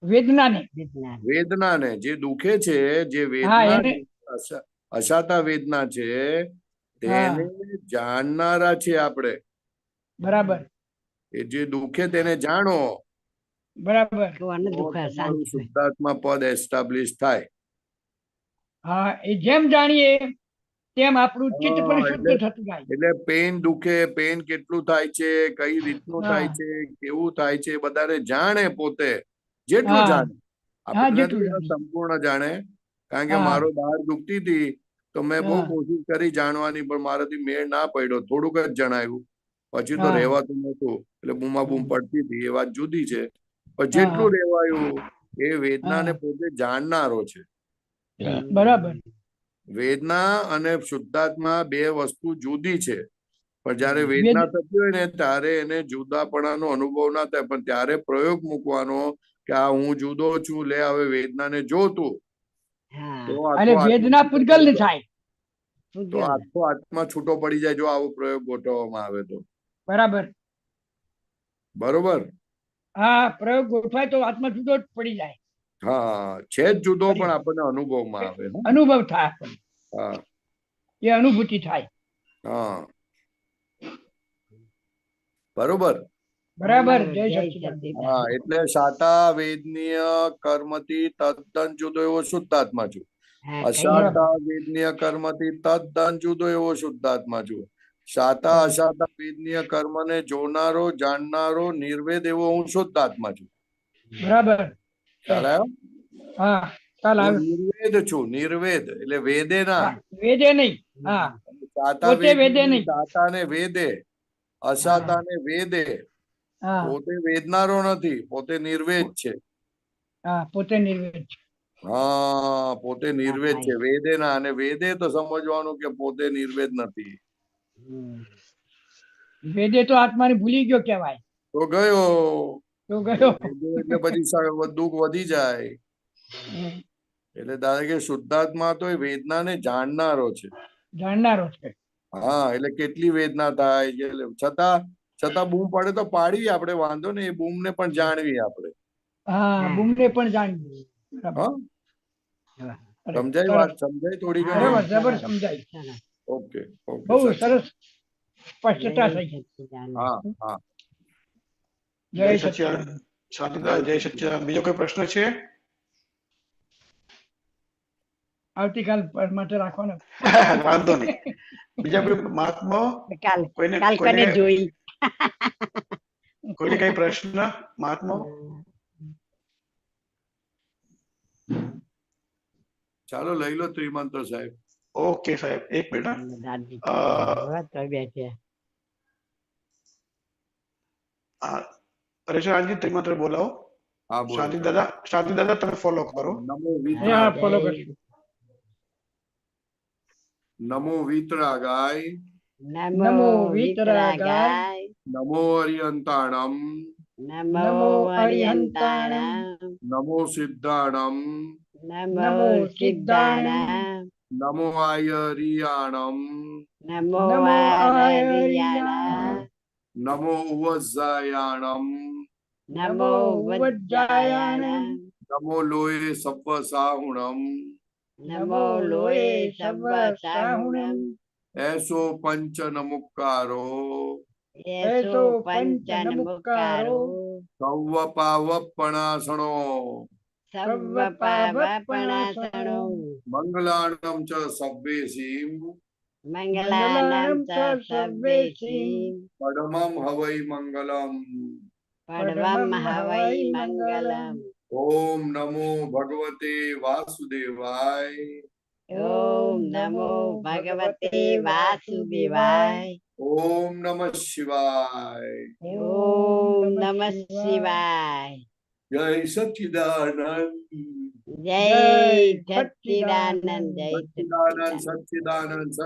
S3: વેદનાને. જે દુખે છે, જે વેદના અશાતા વેદના છે તેને જાણનારા છે આપણે.
S7: બરાબર.
S3: એ જે દુખે તેને જાણો
S7: બરાબર.
S3: તો તમારું શુદ્ધાત્મા પદ એસ્ટાબ્લિશ થાય.
S7: હા, એ જેમ જાણીએ તેમ આપણું ચિત્ત પણ શુદ્ધ થતું જાય.
S3: એટલે પેન દુખે, પેન કેટલું થાય છે, કઈ રીતનું થાય છે, કેવું થાય છે, બધાને જાણે પોતે જેટલું જાણે. આપણે સંપૂર્ણ જાણે. કારણ કે મારો દાઢ દુખતી હતી તો મેં બહુ કોશિશ કરી જાણવાની, પણ મારાથી મેળ ના પડ્યો. થોડુંક જ જણાયું, પછી તો રહેવાતું નતું. એટલે બૂમા બૂમ પડતી હતી, એ વાત જુદી છે. પણ જેટલું રહેવાયું એ વેદનાને પોતે જાણનારો છે.
S7: બરાબર.
S3: વેદના અને શુદ્ધાત્મા બે વસ્તુ જુદી છે. પણ જયારે વેદના થતી હોય ને ત્યારે એને જુદાપણાનો અનુભવ ના થાય. પણ ત્યારે પ્રયોગ મૂકવાનો કે આ હું જુદો છું, લે હવે વેદનાને જોતું.
S7: અને વેદના પૂતગલ ની થાય
S3: તો આખો આત્મા છૂટો પડી જાય જો આવો પ્રયોગ ગોઠવવામાં આવે તો.
S7: બરાબર.
S3: બરોબર.
S7: હા, પ્રયોગ ગોઠવાય તો આત્મા જુદો જ પડી જાય.
S3: હા, છે જ જુદો, પણ આપણને અનુભવમાં આવે.
S7: અનુભવ થાય આપણને.
S3: હા,
S7: એ અનુભૂતિ થાય.
S3: હા, બરોબર.
S7: બરાબર. જય સચ્ચિદાનંદ.
S3: હા, એટલે શાતા વેદનીય કર્મથી તદ્દન જુદો એવો શુદ્ધાત્મા છું. અશાતા વેદનીય કર્મથી તદ્દન જુદો એવો શુદ્ધાત્મા છું. શાતા અશાતા વેદનીય કર્મને જોનારો, જાણનારો, નિર્વેદ એવો હું શુદ્ધાત્મા છું.
S7: બરાબર.
S3: ખ્યાલ આવ્યો?
S7: હા, ચાલ આવે.
S3: નિર્વેદ છું. નિર્વેદ એટલે વેદે ના,
S7: વેદે નહીં. હા,
S3: શાતા
S7: વેદે નહીં.
S3: શાતા ને વેદે, અશાતા ને વેદે. પોતે વેદનારો નથી, પોતે નિર્વેદ છે.
S7: હા, પોતે નિર્વેદ છે.
S3: હા, પોતે નિર્વેદ છે. વેદે ના, અને વેદે તો સમજવાનું કે પોતે નિર્વેદ નથી.
S7: વેદે તો આત્માને ભૂલી ગયો કહેવાય.
S3: તો ગયો.
S7: તો ગયો.
S3: એટલે પછી દુઃખ વધી જાય. એટલે દાદા કે શુદ્ધાત્મા તો એ વેદનાને જાણનારો છે.
S7: જાણનારો છે.
S3: હા, એટલે કેટલી વેદના થાય છતાં બૂમ પડે તો પાડવી આપણે, વાંધો ને. એ બૂમ ને પણ જાણવી આપણે.
S7: હા, બૂમને પણ જાણવી.
S3: સમજાય વાત? સમજાય થોડી ઘણી?
S7: બરાબર, જબર સમજાય.
S3: ઓકે, ઓકે,
S7: બહુ સરસ સ્પષ્ટતા થઈ.
S3: હા, હા.
S7: જય સચ્ચિદાનંદ.
S1: શાંતિદાસ, જય સચ્ચિદાનંદ. બીજો કોઈ પ્રશ્ન છે?
S7: આવતીકાલ માટે રાખવાનો.
S1: વાંધો નહીં. બીજા કોઈ મહાત્મા કોઈને કઈ પ્રશ્ન? મહાત્મા,
S3: ચાલો લઈ લો ત્રિમંત્ર સાહેબ.
S1: ઓકે સાહેબ, એક મિનિટ. રેશરાજજી ત્રિમંત્ર બોલાવો. શાંતિ દાદા તમે ફોલો કરો.
S7: ફોલો કરશું.
S3: નમો વિતરાગાય,
S7: નમો વિતરાગાય,
S3: નમો અરિયંતાણમ,
S7: નમો અરિહંતાણમ,
S3: નમો સિદ્ધાણમ,
S7: નમો સિદ્ધાણમ,
S3: નમો આયરિયાણમ,
S7: નમો આયરિયાણમ,
S3: નમો ઉવજ્જાયાણમ,
S7: નમો ઉવજ્જાયાણમ,
S3: નમો લોય સબ્બ સાહુણમ,
S7: નમો લોય સબ્બ સાહુણમ,
S3: એસો પંચ નમુકારો,
S7: એસો પંચ નમુકારો,
S3: સૌવ પાવપણાસણો,
S7: સર્વ પાવપણાસણો,
S3: મંગલાણમ ચ સબ્બેસીમ,
S7: મંગલાનામ ચ સર્વેસીમ,
S3: પડમમ હવૈ મંગલમ,
S7: પડવમ હવૈ મંગલમ.
S3: ઓમ નમો ભગવતે વાસુદેવાય,
S7: ઓમ નમો ભગવતે વાસુદેવાય,
S3: ઓમ નમઃ શિવાય,
S7: ઓમ નમઃ શિવાય.
S3: જય સચ્ચિદાનંદ,
S7: જય સચ્ચિદાનંદ, જય
S3: સચ્ચિદાનંદ, સચ્ચિદાનંદ.